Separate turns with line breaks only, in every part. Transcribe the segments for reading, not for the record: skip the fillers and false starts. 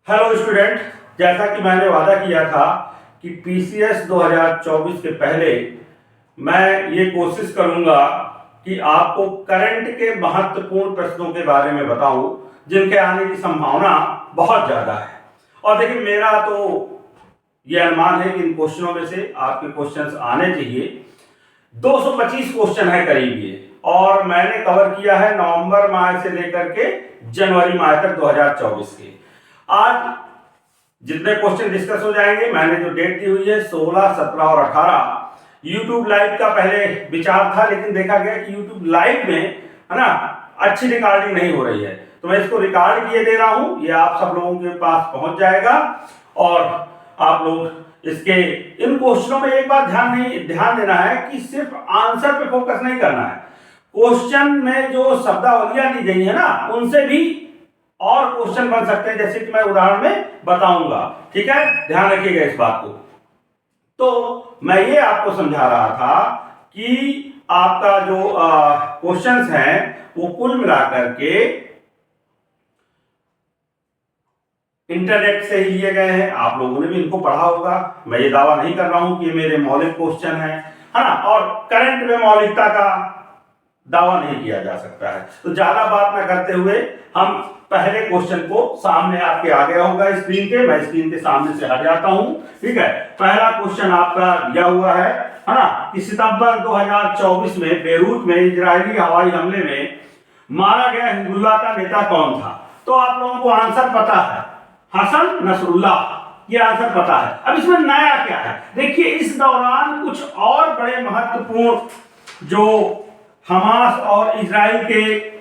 Hello student, जैसा कि मैंने वादा किया था कि पीसीएस 2024 के पहले मैं ये कोशिश करूंगा कि आपको करंट के महत्वपूर्ण प्रश्नों के बारे में बताऊं जिनके आने की संभावना बहुत ज़्यादा है। और देखिए, मेरा तो ये अनुमान है कि इन क्वेश्चनों में से आपके क्वेश्चंस आने चाहिए। 225 क्वेश्चन है करीब ये, और मैंने कवर किया है नवंबर माह से लेकर के जनवरी माह तक 2024 के। आज जितने क्वेश्चन डिस्कस हो जाएंगे, मैंने जो डेट दी हुई है 16, 17 और 18। यूट्यूब लाइव का पहले विचार था, लेकिन देखा गया कि यूट्यूब लाइव में है ना अच्छी रिकॉर्डिंग नहीं हो रही है, तो मैं इसको रिकॉर्ड किए दे रहा हूं। ये आप सब लोगों के पास पहुंच जाएगा और आप लोग इसके इन क्वेश्चनों में एक बार ध्यान देना है कि सिर्फ आंसर पे फोकस नहीं करना है। क्वेश्चन में जो शब्दावलियां दी गई है ना, उनसे भी और क्वेश्चन बन सकते हैं, जैसे कि मैं उदाहरण में बताऊंगा। ठीक है, ध्यान रखिएगा इस बात को। तो मैं ये आपको समझा रहा था कि आपका जो क्वेश्चंस हैं वो कुल मिलाकर के इंटरनेट से ही लिए गए हैं। आप लोगों ने भी इनको पढ़ा होगा। मैं ये दावा नहीं कर रहा हूं कि ये मेरे मौलिक क्वेश्चन है ना, और करंट में मौलिकता का दावा नहीं किया जा सकता है। तो ज्यादा बात न करते हुए हम पहले क्वेश्चन को सामने आपके आ गया होगा स्क्रीन के, मैं स्क्रीन के सामने से हट जाता हूं। ठीक है, पहला क्वेश्चन आपका दिया हुआ है ना, कि सितंबर 2024 में बेरूत में इजरायली हवाई हमले में मारा गया हिजबुल्लाह का नेता कौन था? तो आप लोगों को आंसर पता है, हसन नसरुल्लाह। ये आंसर पता है। अब इसमें नया क्या है? देखिए, इस दौरान कुछ और बड़े महत्वपूर्ण जो हमास और इजराइल के,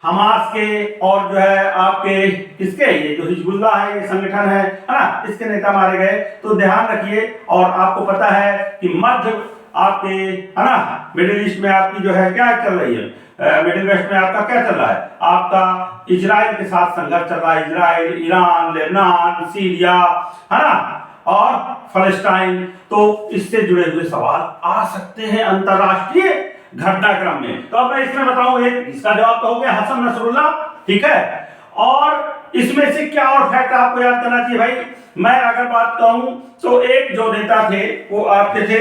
हमास के और जो है आपके किसके, ये जो हिजबुल्लाह है, ये संगठन है ना, इसके नेता मारे गए। तो ध्यान रखिए। और आपको पता है कि मध्य आपके है ना मिडिल ईस्ट में आपकी जो है क्या चल रही है, मिडिल वेस्ट में आपका क्या चल रहा है, आपका इजराइल के साथ संघर्ष चल रहा है। इजराइल, ईरान, लेबनान, सीरिया है ना, और फलस्तीन। तो इससे जुड़े हुए सवाल आ सकते हैं अंतरराष्ट्रीय घटनाक्रम में। तो अब मैं इसमें बताऊं, एक इसका जवाब तो हो गया हसन नसरुल्लाह। ठीक है, और इसमें से क्या और फैक्ट आपको याद करना चाहिए भाई? मैं अगर बात कहूं तो एक जो नेता थे वो आपके थे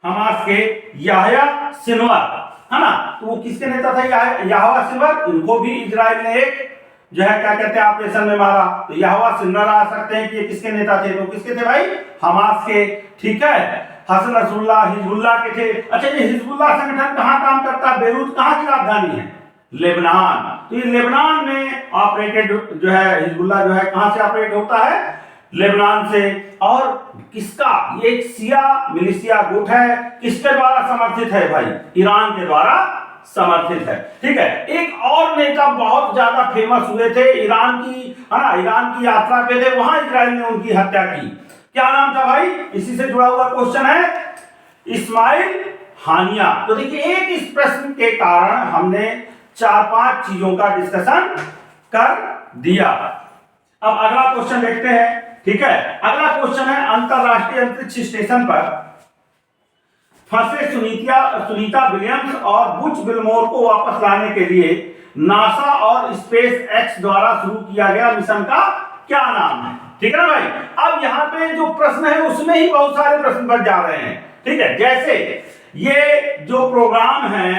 हमास के याह्या सिनवार, है ना। तो वो किसके नेता था? Yahya Sinwar. उनको भी इजराइल ने एक जो है क्या कहते हैं ऑपरेशन में मारा। तो याह्या सिनवार आ सकते हैं कि ये किसके नेता थे? तो किसके थे भाई? हमास के। ठीक है, हसन नसरुल्लाह हिजबुल्लाह के थे। अच्छा, ये हिजबुल्लाह संगठन कहां काम करता है? बेरूत कहां की राजधानी है? लेबनान। तो ये लेबनान में ऑपरेटेड जो है हिजबुल्लाह जो है कहां से ऑपरेट होता है? लेबनान से। और किसका? ये एक शिया मिलिशिया गुट है। किसके द्वारा समर्थित है भाई? ईरान के द्वारा समर्थित है। ठीक है, एक और नेता बहुत ज्यादा फेमस हुए थे ईरान की, है ना, ईरान की यात्रा पे थे, वहां इजराइल ने उनकी हत्या की। क्या नाम था भाई? इसी से जुड़ा हुआ क्वेश्चन है, इस्माइल हानिया। तो देखिए, एक इस प्रश्न के कारण हमने 4-5 चीजों का डिस्कशन कर दिया। अब अगला क्वेश्चन देखते हैं। ठीक है, अगला क्वेश्चन है, अंतरराष्ट्रीय अंतरिक्ष स्टेशन पर फंसे सुनीता विलियम्स और बुच विल्मोर को वापस लाने के लिए नासा और स्पेस एक्स द्वारा शुरू किया गया मिशन का क्या नाम है? ठीक है ना भाई। अब यहाँ पे जो प्रश्न है उसमें ही बहुत सारे प्रश्न बन जा रहे हैं। ठीक है, जैसे ये जो प्रोग्राम है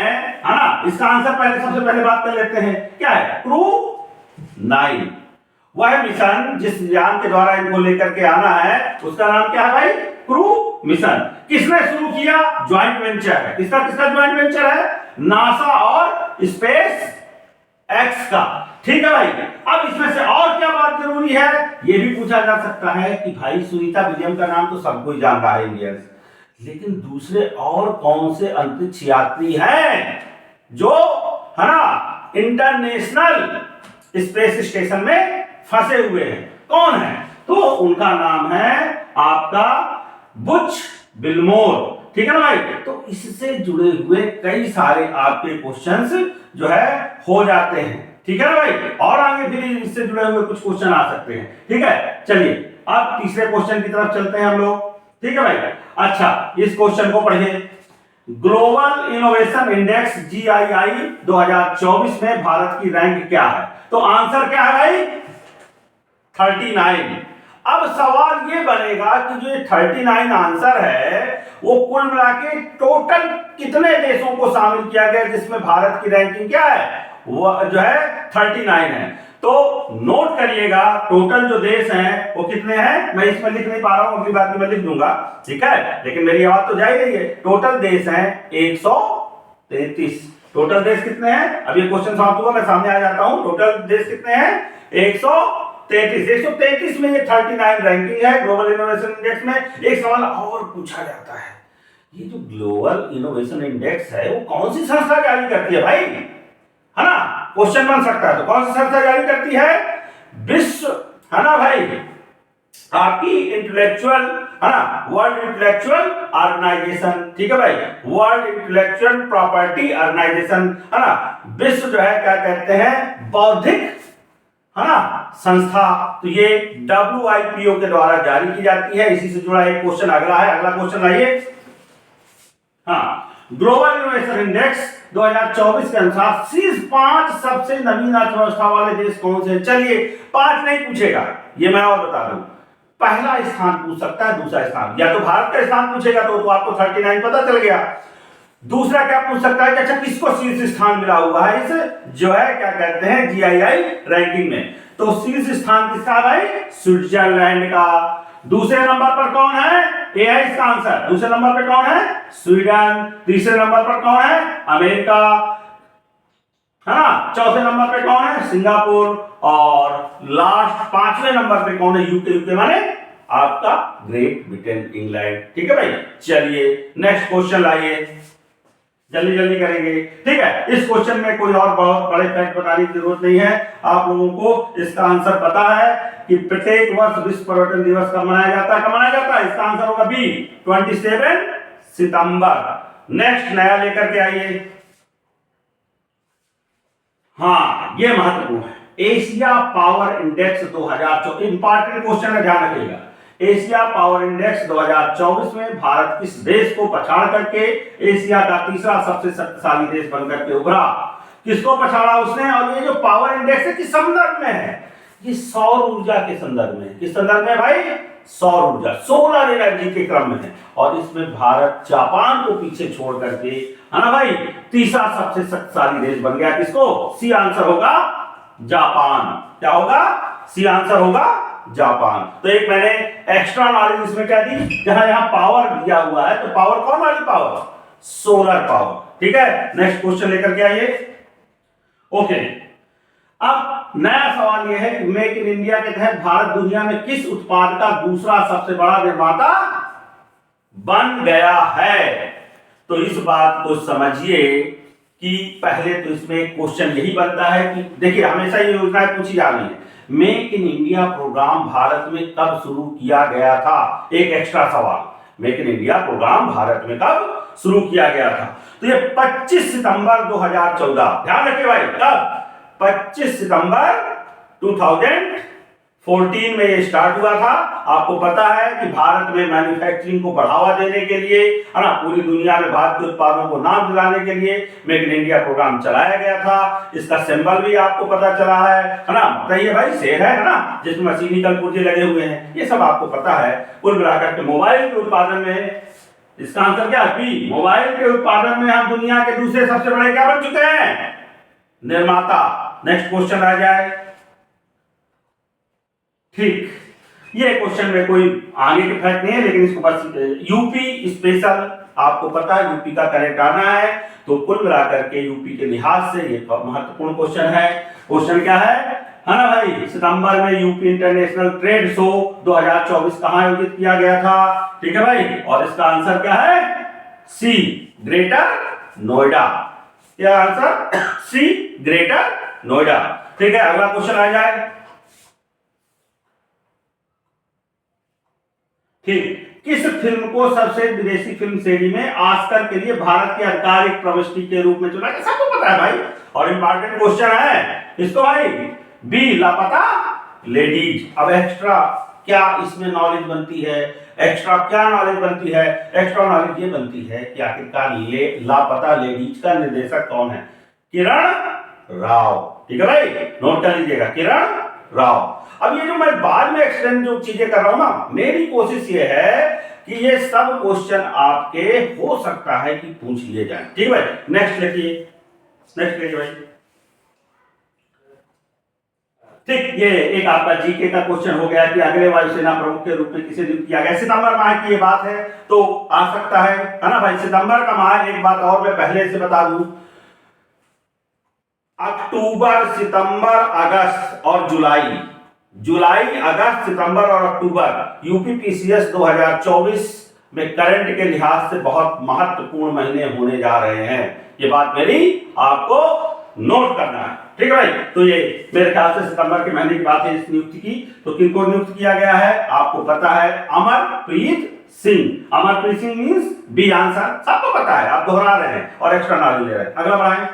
ना, इसका आंसर पहले सबसे पहले बात कर लेते हैं। क्या है? क्रू 9। वह मिशन जिस यान के द्वारा इनको लेकर के आना है उसका नाम क्या है भाई? Crew mission. किसने शुरू किया? ज्वाइंट वेंचर है। किसका किसका ज्वाइंट वेंचर है? नासा और स्पेस एक्स का। ठीक है भाई। अब इसमें से और क्या बात जरूरी है, यह भी पूछा जा सकता है कि भाई सुनीता विलियम का नाम तो सब कोई जान रहा है इंडियंस, लेकिन दूसरे और कौन से अंतरिक्ष यात्री हैं जो है ना इंटरनेशनल स्पेस स्टेशन में फंसे हुए हैं? कौन है? तो उनका नाम है आपका बुच विल्मोर। ठीक है ना भाई। तो इससे जुड़े हुए कई सारे आपके क्वेश्चंस जो है हो जाते हैं। ठीक है ना भाई। और आगे फिर इससे जुड़े हुए कुछ क्वेश्चन आ सकते हैं। ठीक है, चलिए अब तीसरे क्वेश्चन की तरफ चलते हैं हम लोग। ठीक है भाई। अच्छा, इस क्वेश्चन को पढ़िए। ग्लोबल इनोवेशन इंडेक्स GII 2024 में भारत की रैंक क्या है? तो आंसर क्या है भाई? 39। अब सवाल ये बनेगा कि जो 39 आंसर है वो कुल मिला के टोटल कितने देशों को शामिल किया गया जिसमें भारत की रैंकिंग क्या है? वो जो है 39 है। तो नोट करिएगा टोटल जो देश हैं वो कितने हैं। मैं इसमें लिख नहीं पा रहा हूं, अगली बार में लिख दूंगा, ठीक है, लेकिन मेरी आवाज तो जा ही रही है। टोटल देश हैं 133। टोटल देश कितने हैं? अब ये क्वेश्चन समाप्त हुआ, मैं सामने आ जाता हूं। टोटल देश कितने हैं? 133 में ये 39 रैंकिंग है ग्लोबल इनोवेशन इंडेक्स में। एक सवाल और पूछा जाता है, ये जो ग्लोबल इनोवेशन इंडेक्स है वो कौन सी संस्था जारी करती है भाई? है ना, क्वेश्चन बन सकता है। तो कौन सी संस्था जारी करती है? विश्व, है ना भाई, आपकी इंटेलेक्चुअल, है ना, वर्ल्ड इंटेलेक्चुअल ऑर्गेनाइजेशन, ठीक है भाई, वर्ल्ड इंटेलेक्चुअल प्रॉपर्टी ऑर्गेनाइजेशन, है ना, विश्व जो है क्या कहते हैं, बौद्धिक, है ना, संस्था। तो ये WIPO के द्वारा जारी की जाती है। इसी से जुड़ा एक क्वेश्चन अगला है। अगला क्वेश्चन आइए। हाँ, ग्लोबल इनोवेशन इंडेक्स 2024 के अनुसार शीर्ष 5 सबसे नवीन अर्थव्यवस्था वाले देश कौन से हैं? चलिए 5 नहीं पूछेगा, ये मैं और बता दूं। पहला स्थान पूछ सकता है, दूसरा स्थान, या तो भारत का स्थान पूछेगा तो आपको 39 पता चल गया। दूसरा क्या पूछ सकता है कि अच्छा किसको शीर्ष स्थान मिला हुआ है इस जो है क्या कहते हैं GII रैंकिंग में? तो शीर्ष स्थान किसका भाई? स्विट्जरलैंड का। दूसरे नंबर पर कौन है? ये है इसका आंसर। दूसरे नंबर पर कौन है? स्वीडन। तीसरे नंबर पर कौन है? अमेरिका, है ना। चौथे नंबर पे कौन है? सिंगापुर। और लास्ट 5वें नंबर पे कौन है? यूके माने आपका ग्रेट ब्रिटेन, इंग्लैंड, ठीक है भाई। चलिए नेक्स्ट क्वेश्चन लाइए, जल्दी जल्दी करेंगे, ठीक है। इस क्वेश्चन में कोई और बहुत बड़े फैक्ट बताने की जरूरत नहीं है, आप लोगों को इसका आंसर पता है कि प्रत्येक वर्ष विश्व पर्यटन दिवस कब मनाया जाता है? कब मनाया जाता है? इसका आंसर होगा बी, 27 सितंबर। नेक्स्ट नया लेकर के आइए। हाँ, ये महत्वपूर्ण है, Asia power index 2024, important question है, ध्यान रखिएगा। एशिया पावर इंडेक्स 2024 में भारत किस देश को पछाड़ करके एशिया का तीसरा सबसे शक्तिशाली देश बनकर के उभरा? किसको पछाड़ा उसने? और ये जो पावर इंडेक्स है किस संदर्भ में है? ये सौर ऊर्जा के संदर्भ में। किस संदर्भ में भाई? सौर ऊर्जा, सोलर एनर्जी के क्रम में है। और इसमें भारत जापान को पीछे छोड़ करके, है ना भाई, तीसरा सबसे शक्तिशाली देश बन गया। किसको? सी आंसर होगा जापान। क्या होगा? सी आंसर होगा जापान। तो एक मैंने एक्स्ट्रा नॉलेज इसमें क्या दी, जहां यहां पावर दिया हुआ है तो पावर कौन वाली पावर? सोलर पावर, ठीक है। नेक्स्ट क्वेश्चन लेकर के आइए। ओके, अब नया सवाल यह है कि मेक इन इंडिया के तहत भारत दुनिया में किस उत्पाद का दूसरा सबसे बड़ा निर्माता बन गया है? तो इस बात को समझिए कि पहले तो इसमें क्वेश्चन यही बनता है कि देखिए हमेशा ये योजनाएं पूछी जा रही है, make in India programme Bharat में कब शुरू किया गया था? एक एक्स्ट्रा सवाल, make in India programme Bharat में कब शुरू किया गया था? तो ये 25 सितंबर 2014, ध्यान रखिए भाई, कब? 25 सितंबर 2014 में ये स्टार्ट हुआ था। आपको पता है कि भारत में मैन्युफैक्चरिंग को बढ़ावा देने के लिए, है ना, पूरी दुनिया में भारत के उत्पादों को नाम दिलाने के लिए मेक इन इंडिया प्रोग्राम चलाया गया था। इसका सिंबल भी आपको पता चला है ना, बताइए भाई, शेर है ना, जिसमें मशीनिकल पुर्जे लगे हुए हैं, ये सब आपको पता है। कुल मिलाकर के मोबाइल के उत्पादन में इसका आंसर क्या है? मोबाइल के उत्पादन में हम दुनिया के दूसरे सबसे बड़े क्या बन चुके हैं? निर्माता। नेक्स्ट क्वेश्चन आ जाए, ठीक। ये क्वेश्चन में कोई आगे के फैक्ट नहीं है, लेकिन इसको बस यूपी स्पेशल, आपको पता है यूपी का करेक्ट आना है। तो कुल मिलाकर के यूपी के लिहाज से ये महत्वपूर्ण क्वेश्चन है। क्वेश्चन क्या है ना भाई? सितंबर में यूपी इंटरनेशनल ट्रेड शो 2024 कहां आयोजित किया गया था? ठीक है भाई, और इसका आंसर क्या है? सी, ग्रेटर नोएडा। क्या आंसर? सी, ग्रेटर नोएडा। ठीक है, अगला क्वेश्चन आ जाए। ठीक, किस फिल्म को सबसे विदेशी फिल्म श्रेणी में ऑस्कर के लिए भारत की आधिकारिक प्रविष्टि के रूप में चुना? सबको पता है भाई, और इंपॉर्टेंट क्वेश्चन है इसको भाई। बी, लापता लेडीज। अब एक्स्ट्रा क्या इसमें नॉलेज बनती है, एक्स्ट्रा क्या नॉलेज बनती है? एक्स्ट्रा नॉलेज ये बनती है कि आखिरकार लापता लेडीज का निर्देशक कौन है? किरण राव। ठीक है भाई, नोट कर लीजिएगा, किरण राव। अब ये जो मैं बाद में एक्सप्लेन जो चीजें कर रहा हूं ना, मेरी कोशिश ये है कि ये सब क्वेश्चन आपके हो सकता है कि पूछ लिए जाए। ठीक है भाई, नेक्स्ट लिखिए, नेक्स्ट लिखिए भाई। ठीक, ये एक आपका जीके का क्वेश्चन हो गया कि अगले वायुसेना प्रमुख के रूप में किसे नियुक्त किया गया। सितंबर माह की ये बात है तो आ सकता है ना भाई। सितंबर का माह, एक बात और मैं पहले से बता दूं, अक्टूबर, सितंबर, अगस्त और जुलाई, अगस्त, सितंबर और अक्टूबर यूपीपीसीएस 2024 में करंट के लिहाज से बहुत महत्वपूर्ण महीने होने जा रहे हैं। ये बात मेरी आपको नोट करना है। ठीक है भाई, तो ये मेरे ख्याल से सितंबर के महीने की बात है इस नियुक्ति की। तो किनको नियुक्त किया गया है आपको पता है? Amarpreet Singh. Amarpreet Singh means B answer, सबको पता है, आप दोहरा रहे हैं और एक्स्ट्रा नॉलेज ले रहे हैं। अगला बढ़ाएं।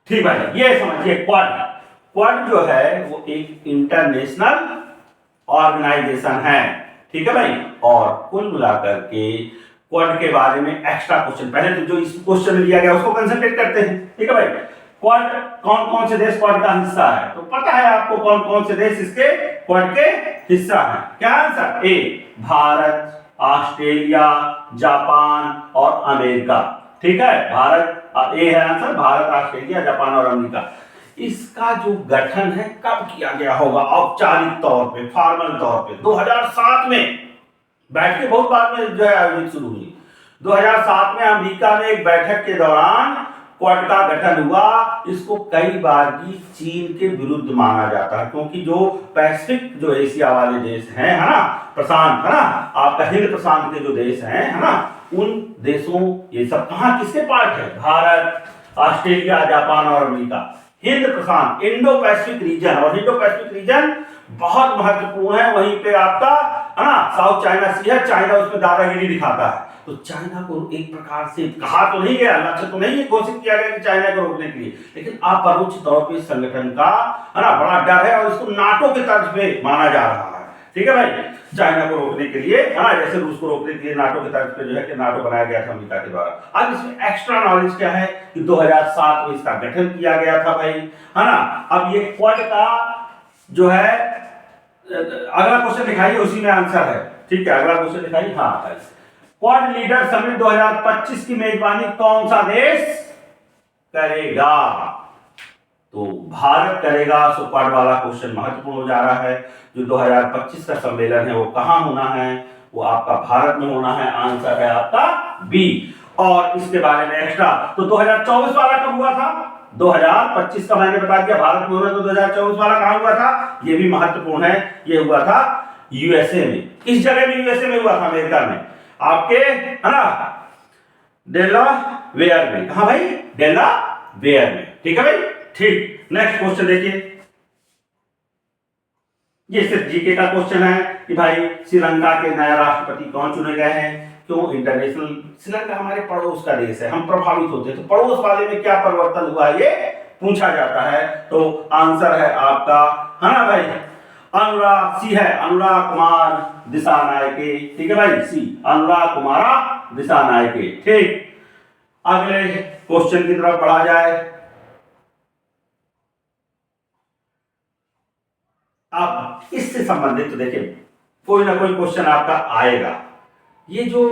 ठीक भाई, ये समझिए, क्वाड जो है वो एक इंटरनेशनल ऑर्गेनाइजेशन है। ठीक है भाई, और कुल मिलाकर के क्वाड के बारे में एक्स्ट्रा क्वेश्चन, पहले तो जो इस क्वेश्चन में दिया गया उसको कंसंट्रेट करते हैं। ठीक है भाई, क्वाड कौन कौन से देश क्वाड का हिस्सा है? तो पता है आपको कौन कौन से देश इसके क्वाड के हिस्सा है। क्या आंसर? ए भारत, ऑस्ट्रेलिया, जापान और अमेरिका। ठीक है, भारत, ए है आंसर, भारत, ऑस्ट्रेलिया, जापान और अमेरिका। इसका जो गठन है कब किया गया होगा औपचारिक तौर पे, फॉर्मल तौर पे? 2007 में, बैठ के बहुत बाद में जो है आयोजित शुरू हुई। 2007 में अमेरिका में एक बैठक के दौरान क्वाड का गठन हुआ। इसको कई बार भी चीन के विरुद्ध माना जाता है, क्योंकि जो पैसिफिक, जो एशिया वाले देश हैं, है ना, प्रशांत, है ना, आपका हिंद प्रशांत के जो देश हैं, है ना, उन देशों, ये सब कहां किसके पार्ट है? भारत, ऑस्ट्रेलिया, जापान और अमेरिका। हिंद प्रशांत, इंडो पैसिफिक रीजन, और इंडो पैसिफिक रीजन बहुत महत्वपूर्ण है। वहीं पे आपका, है ना, साउथ चाइना सी है, चाइना उसमें दादागिरी दिखाता है। तो चाइना को एक प्रकार से कहा तो नहीं गया, लक्ष्य तो नहीं घोषित किया गया कि चाइना को रोकने के लिए, लेकिन अपरोक्ष तौर पे इस संगठन का, है ना, बड़ा डर है और इसको नाटो के तर्ज पे माना जा रहा है। ठीक है भाई, चाइना को रोकने के लिए, है ना, जैसे रूस को रोकने के लिए नाटो के तर्ज पे जो है कि नाटो बनाया गया था अमेरिका के द्वारा। अब इसमें एक्स्ट्रा नॉलेज क्या है कि 2007 में इसका गठन किया गया था भाई, है ना। अब ये क्वाड का जो है, अगला क्वेश्चन दिखाइए, उसी में आंसर है। ठीक है, अगला क्वेश्चन दिखाइए। हाँ, क्वाड लीडर समिट 2025 की मेजबानी कौन सा देश करेगा? तो भारत करेगा। सो क्वाड वाला क्वेश्चन महत्वपूर्ण हो जा रहा है। जो 2025 का सम्मेलन है वो कहां होना है? वो आपका भारत में होना है। आंसर है आपका बी। और इसके बारे में एक्स्ट्रा, तो 2024 वाला कब हुआ था? 2025 का मैंने बता दिया भारत में हो रहा, तो 2024 वाला कहां हुआ था? ये भी महत्वपूर्ण है। ये हुआ था यूएसए में। किस जगह में यूएसए में हुआ था? अमेरिका में, आपके, है ना, डेलावेयर में। कहां भाई? डेलावेयर में। ठीक है भाई, ठीक। नेक्स्ट क्वेश्चन देखिए, ये सिर्फ जीके का क्वेश्चन है कि भाई श्रीलंका के नए राष्ट्रपति कौन चुने गए हैं? क्यों? इंटरनेशनल, श्रीलंका हमारे पड़ोस का देश है, हम प्रभावित होते हैं, तो पड़ोस वाले में क्या परिवर्तन हुआ ये पूछा जाता है। तो आंसर है आपका, है ना भाई, अनुराग, सी है, अनुराग कुमार दिसानायके। ठीक है भाई, सी, अनुराग कुमारा दिसानायके। ठीक, अगले क्वेश्चन की तरफ बढ़ा जाए। अब इससे संबंधित तो देखिए कोई ना कोई क्वेश्चन आपका आएगा। ये जो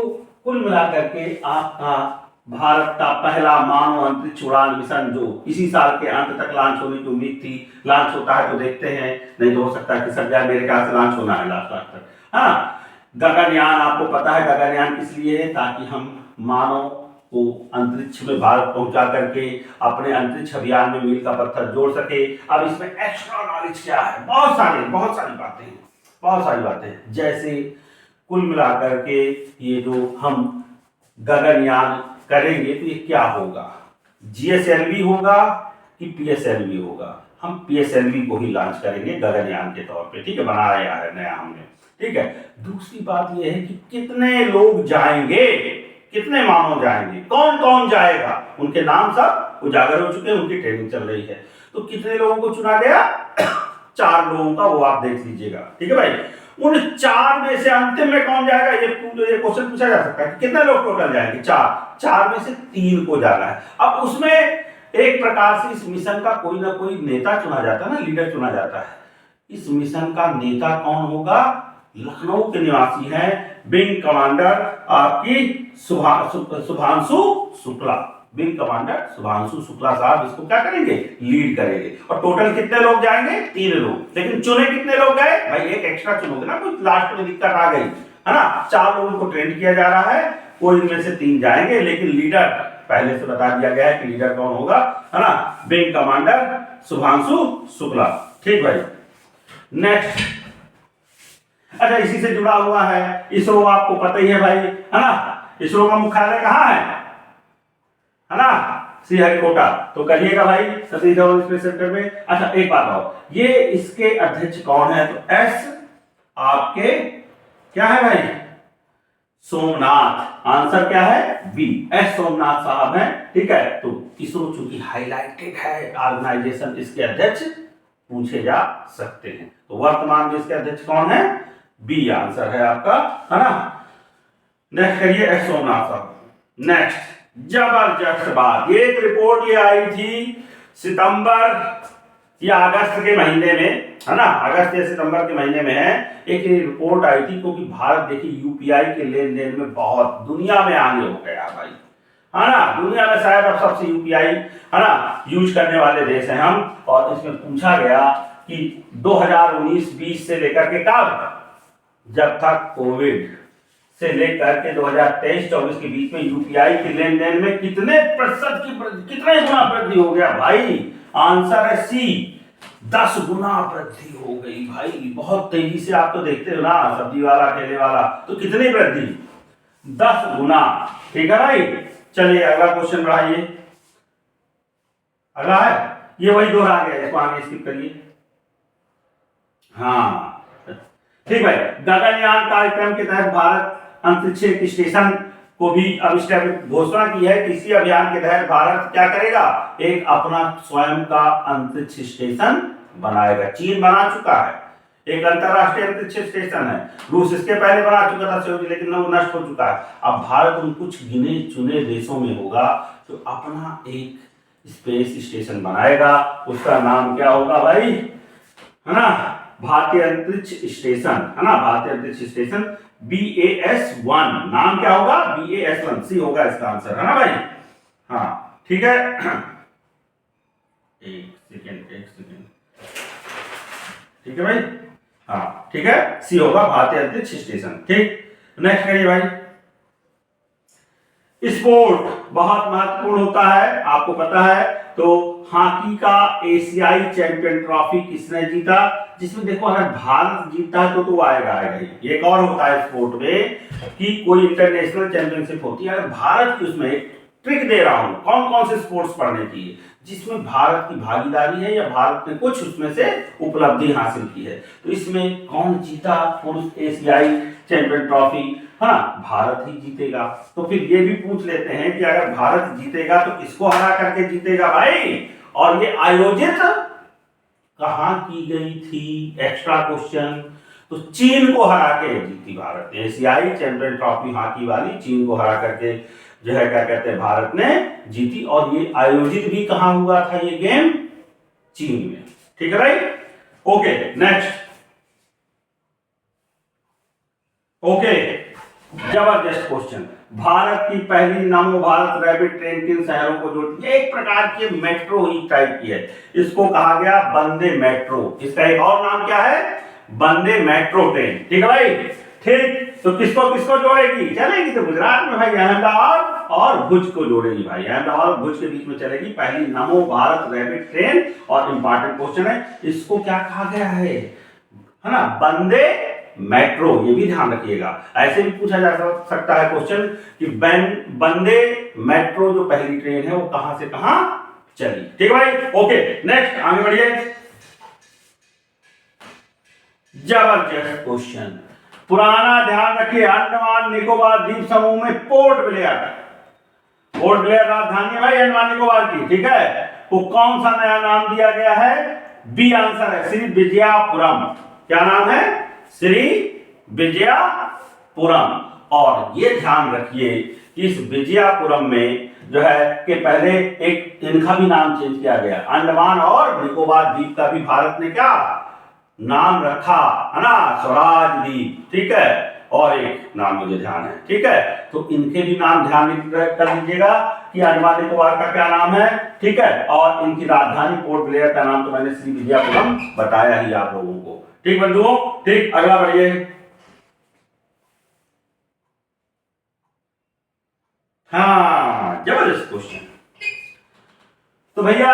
कुल मिलाकर के आपका भारत का पहला मानव अंतरिक्ष उड़ान मिशन जो इसी साल के अंत तक लॉन्च होने की उम्मीद थी, लॉन्च होता है तो देखते हैं, नहीं तो हो सकता है कि सर जाए, मेरे ख्याल से लॉन्च होना है लास्ट तक। हाँ, गगनयान, आपको पता है गगनयान किस लिए है? ताकि हम मानव को अंतरिक्ष में भारत पहुंचा करके अपने अंतरिक्ष अभियान में मील का पत्थर जोड़ सके। अब इसमें एक्स्ट्रा नॉलेज क्या है? बहुत सारी बातें हैं, बहुत सारी बातें, जैसे कुल मिलाकर के ये जो हम गगनयान करेंगे तो ये क्या होगा? जीएसएलवी होगा कि पीएसएलवी होगा? हम पीएसएलवी को ही लॉन्च करेंगे गगनयान के तौर पे। ठीक है, बनाया है नया हमने। ठीक है, दूसरी बात ये है कि कितने लोग जाएंगे, कितने मानव जाएंगे, कौन कौन जाएगा, उनके नाम सब उजागर हो चुके हैं, उनकी ट्रेनिंग चल रही है। तो कितने लोगों को चुना गया? 4 लोगों का, वो आप देख लीजिएगा। ठीक है भाई, उन 4 में से अंतिम में कौन जाएगा, ये क्वेश्चन पूछा जा सकता है कि कितने लोग टोटल जाएंगे, 4 में से 3 को जाना है। अब उसमें एक प्रकार से इस मिशन का कोई ना कोई नेता चुना जाता है ना, लीडर चुना जाता है। इस मिशन का नेता कौन होगा, लखनऊ के निवासी हैं विंग कमांडर आपकी शुभांशु शुक्ला। विंग कमांडर शुभांशु शुक्ला साहब इसको क्या करेंगे, लीड करेंगे। और टोटल कितने लोग जाएंगे, 3 लोग। लेकिन चुने कितने लोग गए भाई, एक एक्स्ट्रा चुनोगे ना, कुछ लास्ट में दिक्कत आ गई है ना। 4 लोगों को ट्रेंड किया जा रहा है, कोई इनमें से 3 जाएंगे, लेकिन लीडर पहले से बता दिया गया है कि लीडर कौन होगा, है ना, विंग कमांडर शुभांशु शुक्ला। ठीक भाई, नेक्स्ट। अच्छा, इसी से जुड़ा हुआ है इसरो, आपको पता ही है भाई, है ना। इसरो का मुख्यालय कहाँ है ना, श्रीहरिकोटा। तो करिएगा भाई सतीश धवन स्पेस सेंटर में। अच्छा एक बात और, ये इसके अध्यक्ष कौन है, तो एस आपके क्या है भाई, सोमनाथ। आंसर क्या है, बी, एस सोमनाथ साहब हैं। ठीक है, तो इसरो चूंकि हाईलाइटेड है ऑर्गेनाइजेशन, इसके अध्यक्ष पूछे जा सकते हैं। तो वर्तमान में इसके अध्यक्ष कौन है, बी आंसर है आपका, है ना। नेक्स्ट करिए, एस सोमनाथ साहब। नेक्स्ट, जबरदस्त बात, एक रिपोर्ट ये आई थी सितंबर या अगस्त के महीने में, है ना, अगस्त या सितंबर के महीने में है, एक रिपोर्ट आई थी। क्योंकि भारत देखिए यूपीआई के लेन देन में बहुत दुनिया में आगे हो गया भाई, है ना। दुनिया में शायद अब सबसे यूपीआई, है ना, यूज करने वाले देश हैं हम। और इसमें पूछा गया कि 2019-20 से लेकर के कब, जब तक कोविड से लेकर के 2023-24 के बीच में यूपीआई के लेन देन में कितने प्रतिशत की कितने गुना वृद्धि हो गया भाई। आंसर है सी, 10 गुना वृद्धि हो गई भाई। बहुत तेजी से, आप तो देखते हो ना सब्जी वाला ठेले वाला, तो कितनी वृद्धि, 10 गुना। ठीक है भाई, चलिए अगला क्वेश्चन बढ़ाइए। अगला है, ये वही दोहरा गया, इसको आगे स्किप करिए। हाँ ठीक भाई, गगनयान कार्यक्रम के तहत भारत अंतरिक्ष स्टेशन को भी अब घोषणा की है कि इसी अभियान के तहत भारत क्या करेगा, एक अपना स्वयं का अंतरिक्ष स्टेशन बनाएगा। चीन बना चुका है, एक अंतरराष्ट्रीय अंतरिक्ष स्टेशन है। रूस इसके पहले बना चुका था सोयूज, लेकिन वो नष्ट हो चुका है। अब भारत उन कुछ गिने चुने देशों में होगा जो अपना एक स्पेस स्टेशन बनाएगा। उसका नाम क्या होगा भाई, है ना, भारतीय अंतरिक्ष स्टेशन, है ना, भारतीय अंतरिक्ष स्टेशन BAS1। नाम क्या होगा, BAS1, सी होगा इसका आंसर, है ना भाई। हाँ ठीक है, एक सेकेंड, ठीक है भाई। हाँ ठीक है, सी होगा भारतीय अंतरिक्ष स्टेशन। ठीक, नेक्स्ट करिए भाई। स्पोर्ट बहुत महत्वपूर्ण होता है, आपको पता है। तो हॉकी का एशियाई चैंपियन ट्रॉफी किसने जीता, जिसमें देखो अगर भारत जीतता है तो आएगा ही। एक और होता है स्पोर्ट में कि कोई इंटरनेशनल चैंपियनशिप होती है, अगर भारत की, उसमें एक ट्रिक दे रहा हूं, कौन कौन से स्पोर्ट्स पढ़ने चाहिए जिसमें भारत की भागीदारी है या भारत ने कुछ उसमें से उपलब्धि हासिल की है। तो इसमें कौन जीता पुरुष एशियाई चैंपियन ट्रॉफी, है ना, भारत ही जीतेगा। तो फिर ये भी पूछ लेते हैं कि अगर भारत जीतेगा तो किसको हरा करके जीतेगा भाई, और ये आयोजित कहां की गई थी, एक्स्ट्रा क्वेश्चन। तो चीन को हरा के जीती भारत, एशियाई चैंपियन ट्रॉफी हॉकी वाली चीन को हरा करके जो है क्या कहते हैं भारत ने जीती। और ये आयोजित भी कहां हुआ था ये गेम, चीन में। ठीक है भाई, ओके नेक्स्ट। ओके, जबरदस्त क्वेश्चन। भारत की पहली नमो भारत रैपिड ट्रेन किन शहरों को जोड़ती है, एक प्रकार की मेट्रो ही टाइप की है, इसको कहा गया वंदे मेट्रो। इसका एक और नाम क्या है, वंदे मेट्रो ट्रेन। ठीक है भाई, ठीक। तो किसको किसको जोड़ेगी, चलेगी तो गुजरात में भाई अहमदाबाद और भुज को जोड़ेगी भाई, अहमदाबाद और भुज के बीच में चलेगी पहली नमो भारत रैपिड ट्रेन। और इंपॉर्टेंट क्वेश्चन है, इसको क्या कहा गया है ना, वंदे मेट्रो। ये भी ध्यान रखिएगा, ऐसे भी पूछा जा सकता है क्वेश्चन कि वंदे मेट्रो जो पहली ट्रेन है वो कहां से कहां चली। ठीक है भाई, ओके नेक्स्ट, आगे बढ़िए। जबरदस्त क्वेश्चन, पुराना ध्यान रखिए, अंडमान निकोबार द्वीप समूह में पोर्ट ब्लेयर राजधानी भाई अंडमान निकोबार की। ठीक है, वो कौन सा नया नाम दिया गया है, बी आंसर है श्री विजयापुरम। क्या नाम है? श्री विजयापुरम। और ये ध्यान रखिए कि इस विजयापुरम में जो है कि पहले एक इनका भी नाम चेंज किया गया, अंडमान और निकोबार द्वीप का भी भारत ने क्या नाम रखा है ना, स्वराज द्वीप। ठीक है, और एक नाम मुझे ध्यान है। ठीक है, तो इनके भी नाम ध्यान कर लीजिएगा कि अंडमान निकोबार का क्या नाम है। ठीक है, और इनकी राजधानी पोर्ट ब्लेयर का नाम तो मैंने श्री विजयापुरम बताया ही आप लोगों को। ठीक बंधुओं, ठीक, अगला बढ़िए। हाँ, जबरदस्त क्वेश्चन। तो भैया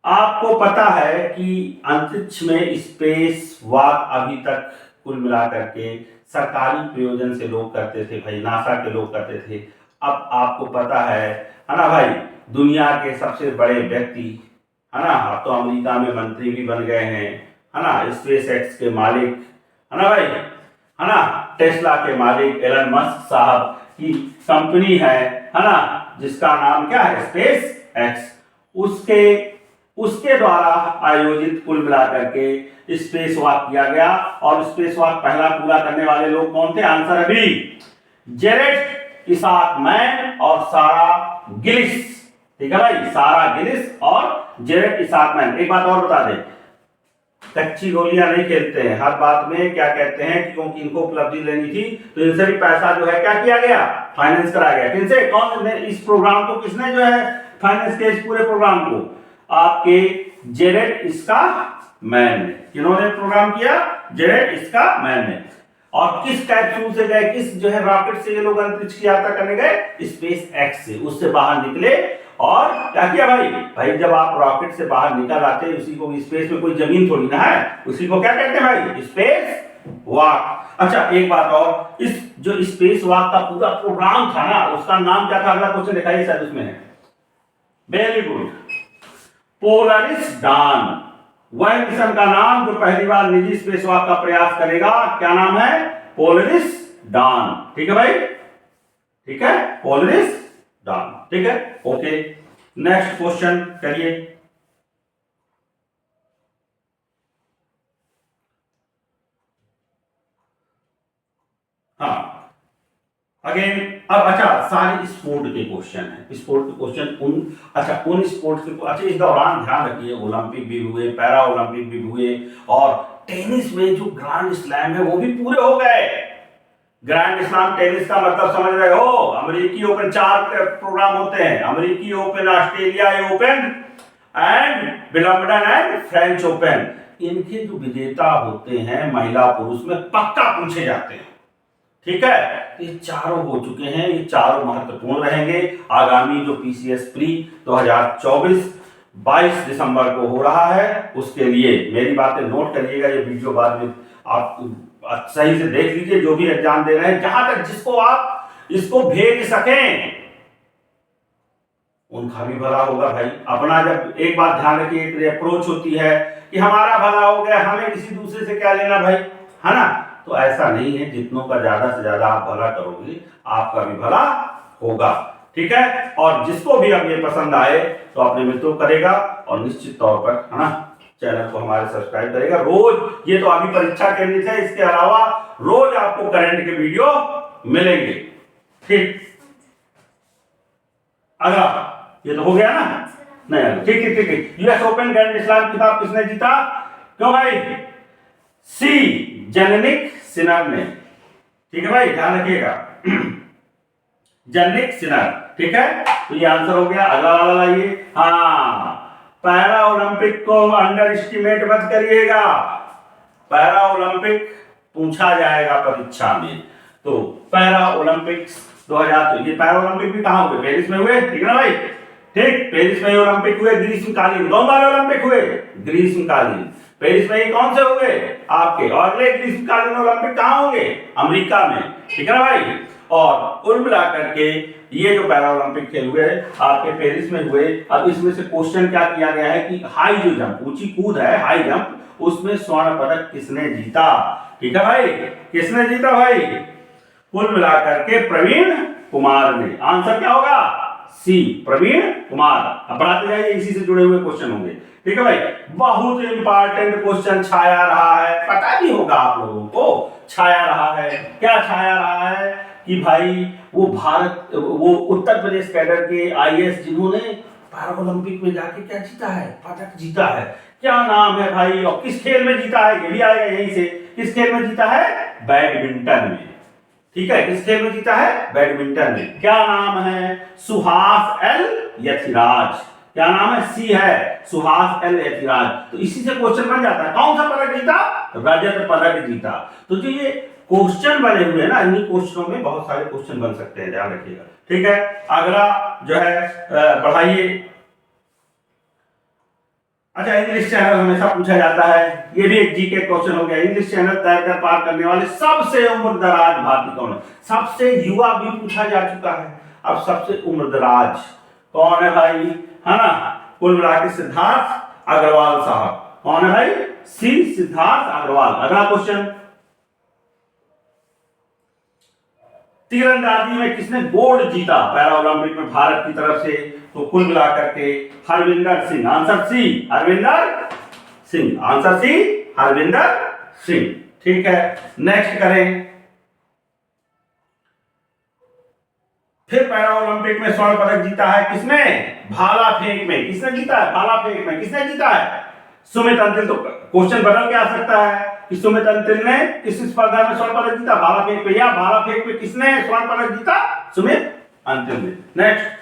आपको पता है कि अंतरिक्ष में स्पेस वॉक अभी तक कुल मिलाकर के सरकारी प्रयोजन से लोग करते थे भाई, नासा के लोग करते थे। अब आपको पता है ना भाई, दुनिया के सबसे बड़े व्यक्ति है ना, अब तो अमेरिका में मंत्री भी बन गए हैं है ना, स्पेस एक्स के मालिक है ना भाई, है ना, टेस्ला के मालिक एलन मस्क साहब की कंपनी है ना, जिसका नाम क्या है? Space x. उसके द्वारा आयोजित कुल मिलाकर के स्पेस वॉक किया गया। और स्पेस वॉक पहला पूरा करने वाले लोग कौन थे? आंसर है बी, जेरेट इसाक मैन और सारा गिलिस। ठीक है भाई, सारा गिलिस और जेरेट इसाक मैन। एक बात और बता दें, कच्ची गोलियां नहीं खेलते हैं, हर बात में क्या कहते हैं कि क्योंकि इनको उपलब्धि लेनी थी तो इनसे भी पैसा जो है क्या किया गया? फाइनेंस कराया गया। किनसे? कौन ने इस प्रोग्राम को, किसने जो है फाइनेंस किया इस पूरे प्रोग्राम को? आपके जेरेट इस्काक मैन ने। किन्होंने प्रोग्राम किया? जेरेट इस्काक मैन ने। और किस कैप्सूल से गए, किस जो है रॉकेट से ये लोग अंतरिक्ष की यात्रा करने गए? स्पेस एक्स से। उससे बाहर निकले और क्या किया भाई? भाई जब आप रॉकेट से बाहर निकल आते हैं, उसी को स्पेस में कोई जमीन थोड़ी ना है, उसी को क्या कहते हैं भाई? Space walk. अच्छा एक बात और, इस जो स्पेस वॉक का पूरा प्रोग्राम था ना, उसका नाम क्या था? अगला क्वेश्चन दिखाइए सर, उसमें है वेरी गुड, पोलरिस डान। वह मिशन का नाम जो पहली बार निजी स्पेस वॉक का प्रयास करेगा, क्या नाम है? पोलरिस डान। ठीक है भाई, ठीक है, पोलरिस डान। ठीक है, ओके, नेक्स्ट क्वेश्चन करिए। हाँ, अगेन अब अच्छा सारे स्पोर्ट के क्वेश्चन है, स्पोर्ट के क्वेश्चन उन स्पोर्ट्स के, अच्छा इस दौरान ध्यान रखिए ओलंपिक भी हुए, पैरा ओलंपिक भी हुए, और टेनिस में जो ग्रैंड स्लैम है वो भी पूरे हो गए। ग्रैंड स्लैम टेनिस का मतलब समझ रहे हो? अमेरिकी ओपन 4 प्रोग्राम होते हैं, अमेरिकी open, Australia open and Wimbledon and French open. इनके जो विजेता होते हैं महिला पुरुष में पक्का पूछे जाते हैं। ठीक है, ये चारों हो चुके हैं, ये चारों महत्वपूर्ण रहेंगे। आगामी जो पीसीएस प्री 2024 22 दिसंबर को हो रहा है, उसके लिए मेरी बातें नोट करिएगा। ये वीडियो बाद में आप सही से देख लीजिए, जो भी एग्जाम दे रहे हैं, जहां तक जिसको आप इसको भेज सकें उनका भी भला होगा भाई। अपना जब एक बात ध्यान रखिए, एक अप्रोच होती है कि हमारा भला हो गया, हमें किसी दूसरे से क्या लेना भाई, है ना? तो ऐसा नहीं है, जितनों का ज्यादा से ज्यादा आप भला करोगे आपका भी भला होगा। ठीक है, और जिसको भी अब ये पसंद आए तो अपने मित्रों करेगा, और निश्चित तौर पर है ना चैनल को हमारे सब्सक्राइब करेगा। रोज, ये तो अभी परीक्षा केंद्रित है, इसके अलावा रोज आपको करंट के वीडियो मिलेंगे। ठीक, अगला ये तो हो गया ना? नहीं, ठीक ठीक ठीक। यूएस ओपन ग्रैंड स्लैम किताब किसने जीता? क्यों भाई? सी जेनिक सिनर ने। ठीक है भाई, ध्यान रखिएगा, जेनिक सिनर। ठीक है, तो ये आंसर हो गया। अगला वाला लाइए। हाँ, पैरा ओलंपिक को अंडर एस्टिमेट मत करिएगा, पैरा ओलंपिक पूछा जाएगा परीक्षा में। तो पैरा ओलंपिक्स 2000, तो ये पैरा ओलंपिक भी कहां हुए? पेरिस में हुए। ठीक है ना भाई? ठीक, पेरिस में ओलंपिक हुए, ग्रीष्मकालीन। कौन वाले ओलंपिक हुए? ग्रीष्मकालीन। पेरिस में ये कौन से हुए? आपके। और अगले ग्रीष्मकालीन ओलंपिक कहां होंगे? अमेरिका में। ठीक है ना भाई? और कुल मिलाकर के ये जो पैरा ओलंपिक खेल हुए आपके पेरिस में हुए। अब इसमें से क्वेश्चन क्या किया गया है कि हाई जो जंप, ऊंची कूद है, हाई जंप, उसमें स्वर्ण पदक किसने जीता? ठीक है भाई, किसने जीता भाई? कुल मिलाकर के प्रवीण कुमार ने। आंसर क्या होगा? सी प्रवीण कुमार। अब बढ़ाते जाइए, इसी से जुड़े हुए क्वेश्चन होंगे। ठीक है भाई, बहुत इंपॉर्टेंट क्वेश्चन छाया रहा है, पता भी होगा आप लोगों को। छाया रहा है, क्या छाया रहा है कि भाई वो उत्तर प्रदेश कैडर के आईएएस जिन्होंने पैरा ओलंपिक में जाके क्या जीता है, पदक जीता है, क्या नाम है भाई, और किस खेल में जीता है, ये भी आएगा यहीं से। किस खेल में जीता है? बैडमिंटन में। ठीक है, किस खेल में जीता है? बैडमिंटन में। क्या नाम है? सुहास एल यथिराज। क्या नाम है? सी है, सुहास एल यथिराज। तो इसी से क्वेश्चन बन जाता है, कौन सा पदक जीता? रजत पदक जीता। तो जो ये क्वेश्चन बने हुए हैं ना, इन्हीं क्वेश्चनों में बहुत सारे क्वेश्चन बन सकते हैं, ध्यान रखिएगा। ठीक है, अगला जो है बढ़ाइए। अच्छा, इंग्लिश चैनल हमेशा पूछा जाता है, ये भी एक जीके क्वेश्चन हो गया। इंग्लिश चैनल तय कर पार करने वाले सबसे उम्रदराज भारतीय कौन है? सबसे युवा भी पूछा जा चुका है, अब सबसे उम्रदराज कौन है भाई? है ना, कुल मिला के सिद्धार्थ अग्रवाल साहब। कौन है भाई? सी सिद्धार्थ अग्रवाल। अगला क्वेश्चन, तीरंदाजी में किसने गोल्ड जीता पैरा ओलंपिक में भारत की तरफ से? तो कुल मिलाकर के Harvinder Singh. Answer C Harvinder Singh. Answer C Harvinder Singh. ठीक है, नेक्स्ट करें। फिर पैरा ओलंपिक में स्वर्ण पदक जीता है किसने? भाला फेंक में। किसने जीता है? भाला फेंक में किसने जीता है? सुमित अंतिल। तो क्वेश्चन बदल के आ सकता है कि सुमित अंतिल ने किस स्पर्धा में स्वर्ण पदक जीता? भाला फेंक में। या भाला फेंक में किसने स्वर्ण पदक जीता? सुमित अंतिल ने। नेक्स्ट,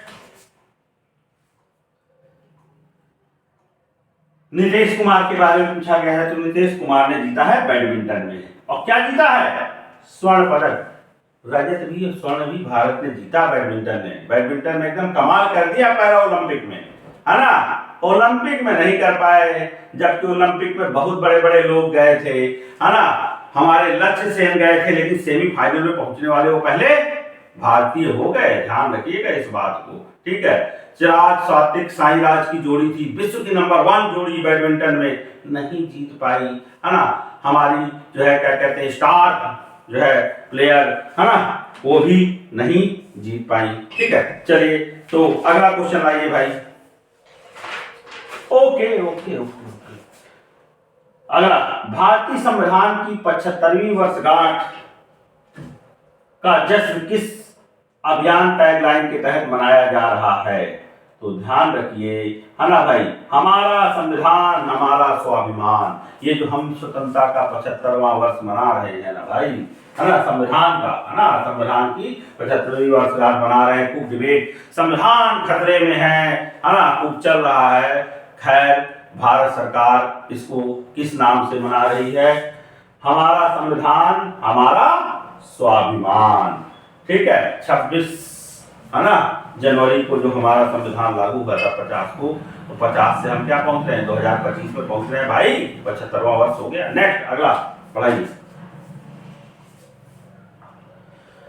नीतीश कुमार के बारे में पूछा गया है, तो नीतीश कुमार ने जीता है बैडमिंटन में। और क्या जीता है? स्वर्ण पदक। रजत भी और स्वर्ण भी भारत ने जीता बैडमिंटन में। बैडमिंटन में एकदम कमाल कर दिया पैरा ओलंपिक में, है ना। ओलंपिक में नहीं कर पाए, जबकि ओलंपिक में बहुत बड़े बड़े लोग गए थे, है ना। हमारे लक्ष्य सेन गए थे, लेकिन सेमीफाइनल में पहुंचने वाले वो पहले भारतीय हो गए। ध्यान रखिएगा इस बात को। ठीक है, चिराग सात्विक साईराज की जोड़ी थी, विश्व की नंबर 1 जोड़ी बैडमिंटन में, नहीं जीत पाई, है ना। हमारी जो है क्या कहते हैं स्टार जो है प्लेयर, है ना, वो भी नहीं जीत पाई। ठीक है, चलिए तो अगला क्वेश्चन लाइए भाई। Okay okay okay. अगला, भारतीय संविधान की 75वीं वर्षगांठ का जश्न किस अभियान टैगलाइन के तहत मनाया जा रहा है? तो ध्यान रखिए, है ना भाई, हमारा संविधान हमारा स्वाभिमान। ये जो हम स्वतंत्रता का 75वां वर्ष मना रहे हैं ना भाई, है ना, संविधान का, है ना, संविधान की 75वीं वर्षगांठ मना रहे हैं। खूब डिबेट, संविधान खतरे में है ना, खूब चल रहा है। खैर, भारत सरकार इसको किस नाम से मना रही है? हमारा संविधान हमारा स्वाभिमान। ठीक है, 26 है ना जनवरी को जो हमारा संविधान लागू हुआ था 50 को, तो 50 से हम क्या पहुंच रहे हैं? 2025 में पहुंच रहे हैं भाई, 75वां वर्ष हो गया। नेक्स्ट, अगला पढ़ाइए।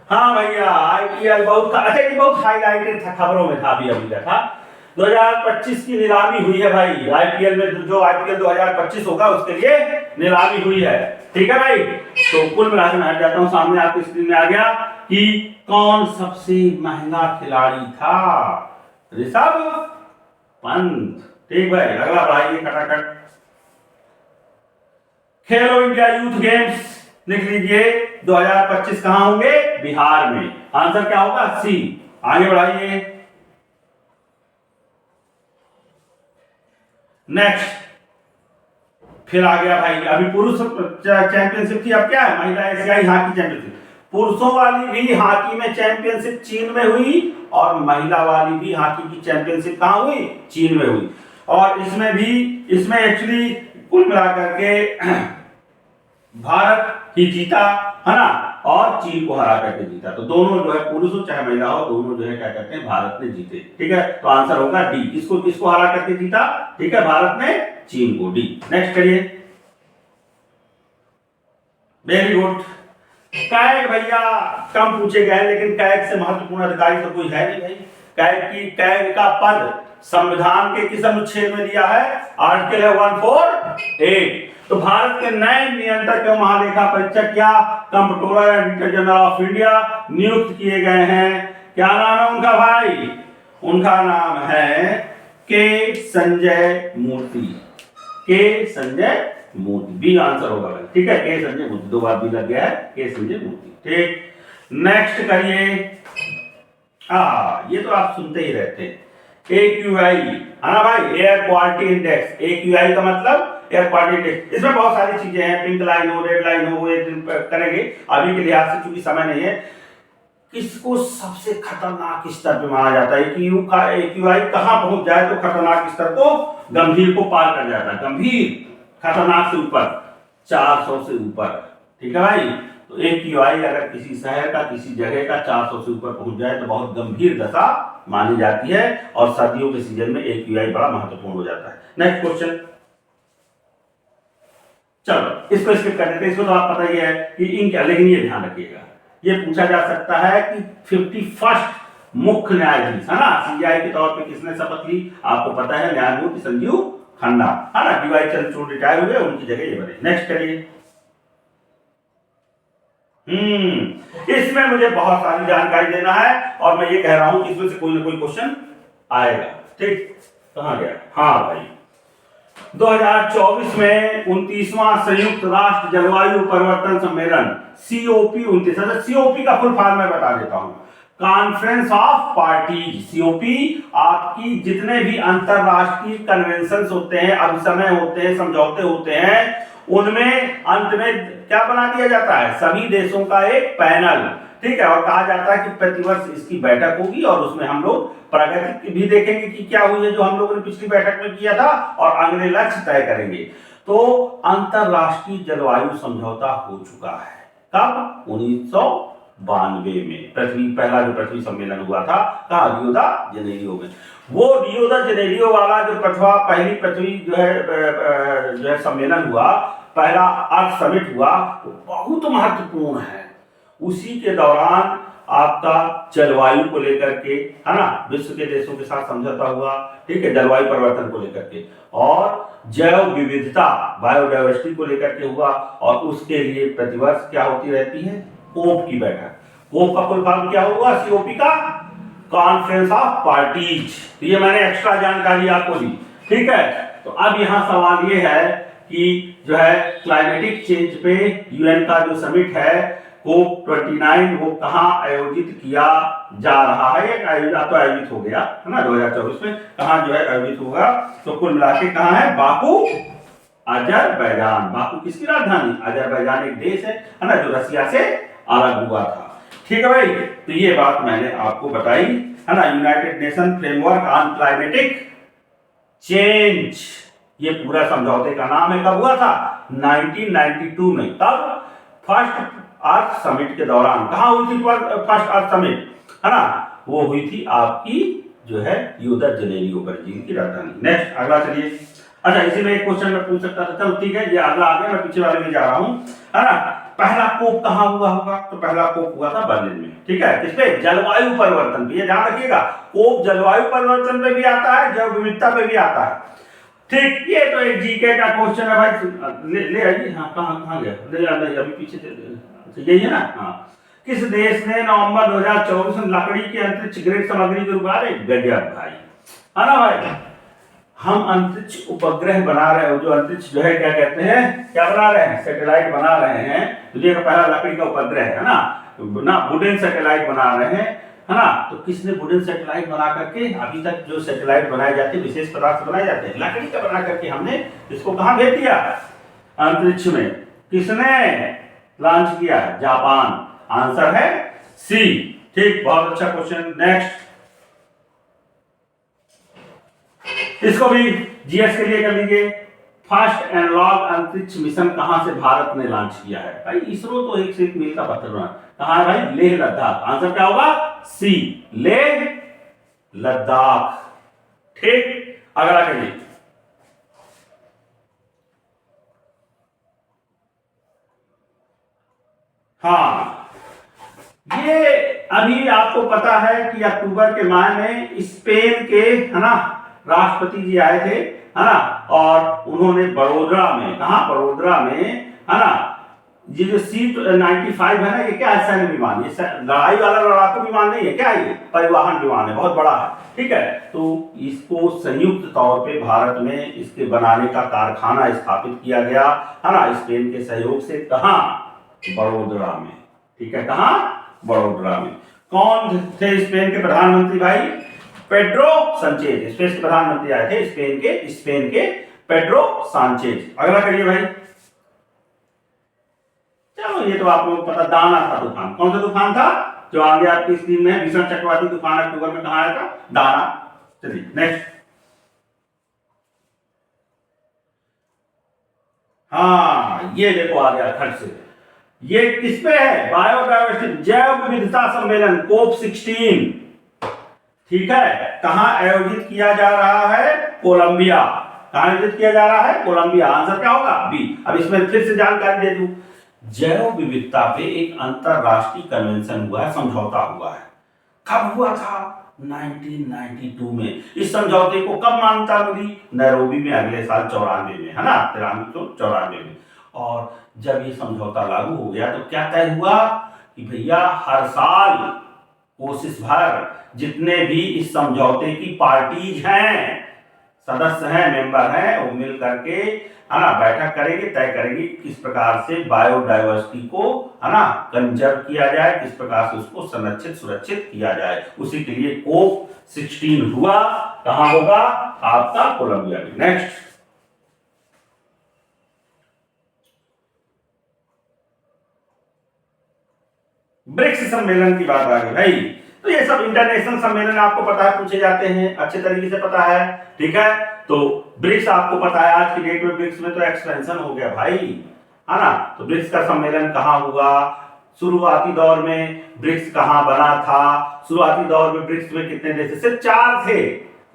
हाँ भैया, आईपीएल बहुत अच्छा, ये बहुत हाईलाइटेड था, खबरों में था, अभी का था। 2025 की नीलामी हुई है भाई, आईपीएल में जो आईपीएल 2025 होगा उसके लिए नीलामी हुई है। ठीक है भाई, तो कुल मिलाकर मैं हट जाता हूं, सामने आपकी स्क्रीन में आ गया कि कौन सबसे महंगा खिलाड़ी था? ऋषभ पंत। ठीक भाई, अगला बढ़ाइए खटाखट। खेलो इंडिया यूथ गेम्स लिख लीजिए 2025 कहां होंगे? बिहार में। आंसर क्या होगा? सी। आगे बढ़ाइए। नेक्स्ट, फिर आ गया भाई, अभी पुरुष चैंपियनशिप थी, अब क्या है? महिला एशियाई हॉकी चैंपियनशिप। पुरुषों वाली भी हॉकी में चैंपियनशिप चीन में हुई, और महिला वाली भी हॉकी की चैंपियनशिप कहां हुई? चीन में हुई। और इसमें एक्चुअली कुल मिलाकर के भारत ही जीता, है ना, और चीन को हरा करके जीता। तो दोनों जो है, पुरुष हो चाहे महिला हो, दोनों जो है क्या कहते हैं, भारत ने जीते। ठीक है, तो आंसर होगा डी। किसको हरा करके जीता? ठीक है, भारत ने चीन को। डी। नेक्स्ट करिए। Very good. कैग भैया कम पूछे गए, लेकिन कैग से महत्वपूर्ण अधिकारी तो कोई है नहीं भाई। कैग का पद संविधान के किस अनुच्छेद में दिया है? आर्टिकल है 148। तो भारत के नए नियंत्रक एवं महालेखा परीक्षक या comptroller editor general of India नियुक्त किए गए हैं। क्या नाम है उनका भाई? उनका नाम है के संजय मूर्ति। के संजय मूर्ति, बी आंसर होगा भाई, ठीक है। के संजय मूर्ति, 2 बार बी लग गया है, के संजय मूर्ति, ठीक। नेक्स्ट करिए। ये तो आप सुनते ही रहते हैं, AQI, है ना भाई, एयर क्वालिटी इंडेक्स। AQI का मतलब एयर क्वालिटी इंडेक्स। इसमें बहुत सारी चीजें हैं, पिंक लाइन हो, रेड लाइन हो, वो एक दिन करेंगे। अभी के लिहाज से चूंकि समय नहीं है, किसको सबसे खतरनाक स्तर पे माना जाता है? AQI कहां पहुंच जाए तो खतरनाक स्तर को, गंभीर को पार कर जाता है, गंभीर खतरनाक से ऊपर, 400 से ऊपर, ठीक है भाई। तो AQI अगर किसी शहर का, किसी जगह का 400 से ऊपर पहुंच जाए तो बहुत गंभीर दशा मानी जाती है, और सर्दियों के सीजन में AQI बड़ा महत्वपूर्ण हो जाता है। नेक्स्ट क्वेश्चन, चलो इसको स्किप कर देते हैं। इसको तो आप पता ही है कि इंक, लेकिन ये ध्यान रखिएगा, ये पूछा जा सकता है कि 51st मुख्य न्यायाधीश, है ना, CJI के तौर पे किसने शपथ ली? आपको पता है, न्यायमूर्ति संजीव खन्ना, है ना। DY चंद्रचूड़ रिटायर हुए, उनकी जगह ये बने। नेक्स्ट करिए। इसमें मुझे बहुत सारी जानकारी देना है, और मैं ये कह रहा हूं कि इसमें से कोई ना कोई क्वेश्चन आएगा, ठीक। कहां गया? हाँ भाई, 2024 में 29वां संयुक्त राष्ट्र जलवायु परिवर्तन सम्मेलन COP29, COP का फुल फॉर्म मैं बता देता हूं, कॉन्फ्रेंस ऑफ पार्टीज। COP आपकी जितने भी अंतरराष्ट्रीय कन्वेंशन होते हैं, अभिसमय होते हैं, समझौते होते हैं, उनमें अंत में क्या बना दिया जाता है? सभी देशों का एक पैनल, ठीक है। और कहा जाता है कि प्रतिवर्ष इसकी बैठक होगी, और उसमें हम लोग प्रगति भी देखेंगे कि क्या हुई है जो हम लोगों ने पिछली बैठक में किया था, और अगले लक्ष्य तय करेंगे। तो अंतरराष्ट्रीय जलवायु समझौता हो चुका है। कब? 1992 में पहला जो पृथ्वी सम्मेलन हुआ था, कहा? रियो द जेनेरियो में। वो रियो द जेनेरियो वाला जो पहली पृथ्वी जो है सम्मेलन हुआ, पहला अर्थ समिट हुआ, वो बहुत महत्वपूर्ण है। उसी के दौरान आपका जलवायु को लेकर के, है ना, विश्व के देशों के साथ समझौता हुआ, ठीक है, जलवायु परिवर्तन को लेकर के, और जैव विविधता, बायोडायवर्सिटी को लेकर के हुआ, और उसके लिए प्रतिवर्ष क्या होती रहती है? कोप की बैठक। कोप का फुल फॉर्म क्या होगा? COP का कॉन्फ्रेंस ऑफ पार्टीज। ये मैंने एक्स्ट्रा जानकारी आपको दी, ठीक है। तो अब यहाँ सवाल ये है कि जो है क्लाइमेटिक चेंज पे UN का जो समिट है COP29, वो कहाँ आयोजित किया जा रहा है? तो आयोजित हो गया, है ना, 2024 में। कहाँ जो है आयोजित होगा? तो कुल मिला के कहाँ है? Baku, Azerbaijan. बाकू किसकी राजधानी? अजरबैजान एक देश है ना, जो रसिया से अलग हुआ था, ठीक है भाई। तो ये बात मैंने आपको बताई, है ना। United nation framework on climatic change, ये पूरा समझौते का नाम है। कब हुआ था? 1992 में। तब फर्स्ट अर्थ समिट के दौरान। कहां हुई थी फर्स्ट अर्थ समिट, है ना? वो हुई थी आपकी जो है रियो द जेनेरियो, ब्राजील की राजधानी। नेक्स्ट, अगला चलिए। अच्छा, इसी में एक क्वेश्चन मैं पूछ सकता था, चलो ठीक है, ये अगला आ गया, मैं पीछे वाले में जा रहा हूं, है ना। पहला कोप कहां हुआ होगा? तो पहला कोप हुआ था बर्लिन में, ठीक है। किस पे? जलवायु परिवर्तन पे। ये ध्यान रखिएगा, कोप जलवायु परिवर्तन पे भी आता है, जैव विविधता पे भी आता है, ठीक। ये तो एक जीके का क्वेश्चन है भाई, ले आइए। हाँ, कहां गया? ले आ, नहीं अभी पीछे, यही है ना। हाँ, किस देश ने नवंबर 2024 में लकड़ी के अंतरिक्ष ग्रेड सामग्री के रूप में? गजब भाई, है ना भाई। हम अंतरिक्ष उपग्रह बना रहे हैं, जो अंतरिक्ष जो है क्या कहते हैं, क्या बना रहे हैं? सैटेलाइट बना रहे हैं। दुनिया का पहला लकड़ी का उपग्रह है ना, वुडन सैटेलाइट बना रहे हैं, है ना। तो किसने वुडन सैटेलाइट बना करके, अभी तक जो सैटेलाइट बनाए जाते हैं, विशेष पदार्थ बनाए जाते हैं, लकड़ी का बना करके हमने इसको कहां भेज दिया? अंतरिक्ष में। किसने लॉन्च किया? जापान। आंसर है सी, ठीक। बहुत अच्छा क्वेश्चन। नेक्स्ट, इसको भी जीएस के लिए कर लीजिए। फर्स्ट एनालॉग अंतरिक्ष मिशन कहां से भारत ने लॉन्च किया है? भाई इसरो तो एक से एक मील का पत्थर बना। कहां है भाई? लेह लद्दाख। आंसर क्या होगा? सी, लेह लद्दाख, ठीक। अगला करिए। हाँ, ये अभी आपको पता है कि अक्टूबर के माह में स्पेन के, है ना, राष्ट्रपति जी आए थे, है ना, और उन्होंने बड़ोदरा में, कहा? बड़ोदरा में, है ना, ये जो C-95 है ना, ये क्या है? सैन्य विमान। ये लड़ाई वाला लड़ाकू विमान नहीं है, क्या है? ये परिवहन विमान है, बहुत बड़ा है, ठीक है। तो इसको संयुक्त तौर पे भारत में इसके बनाने का कारखाना स्थापित किया गया, है ना, स्पेन के सहयोग से। कहाँ? बड़ोदरा में, ठीक है। कहाँ? बड़ोदरा में। कौन थे स्पेन के प्रधानमंत्री भाई? Pedro Sanchez. स्पेन के प्रधानमंत्री आए थे, स्पेन के पेड्रो सांचेज। अगला करिए भाई। चलो ये तो आप लोगों को पता, दाना था तूफान। कौन सा तूफान था जो आगे आपकी स्क्रीन में? भीषण चक्रवाती तूफान अक्टूबर में कहां आया था? दाना। चलिए नेक्स्ट। हाँ ये देखो आ गया खट से। ये किस पे है? बायोडायवर्सिटी, जैव विविधता सम्मेलन कोप 16, ठीक है। कहां आयोजित किया जा रहा है? कोलंबिया। कहां आयोजित किया जा रहा है? कोलंबिया। आंसर क्या होगा? बी। अब इसमें फिर से जानकारी दे दूं, जैव विविधता पे एक अंतरराष्ट्रीय कन्वेंशन हुआ है, समझौता हुआ है। कब हुआ था? 1992 में। इस समझौते को कब मान्यता मिली? नैरोबी में अगले साल 94 में, है ना, 9394 में। और जब ये समझौता लागू हो गया तो क्या तय हुआ कि भैया हर साल कोशिश भर जितने भी इस समझौते की पार्टीज हैं, सदस्य हैं, मेंबर हैं, वो मिल करके, है ना, बैठक करेंगे, तय करेंगे किस प्रकार से बायोडायवर्सिटी को, है ना, कंजर्व किया जाए, किस प्रकार से उसको संरक्षित सुरक्षित किया जाए। उसी के लिए कोप 16 हुआ। कहां होगा? आपका कोलंबिया में। नेक्स्ट। ब्रिक्स सम्मेलन की बात आ गई भाई। तो ये सब इंटरनेशनल सम्मेलन आपको पता है, पूछे जाते हैं, अच्छे तरीके से पता है, ठीक है। तो ब्रिक्स आपको पता है, आज की डेट में ब्रिक्स में तो एक्सपेंशन हो गया भाई, है ना। तो ब्रिक्स का सम्मेलन कहां हुआ? शुरुआती दौर में ब्रिक्स कहां बना था? शुरुआती दौर में ब्रिक्स में कितने देश थे? सिर्फ 4 थे,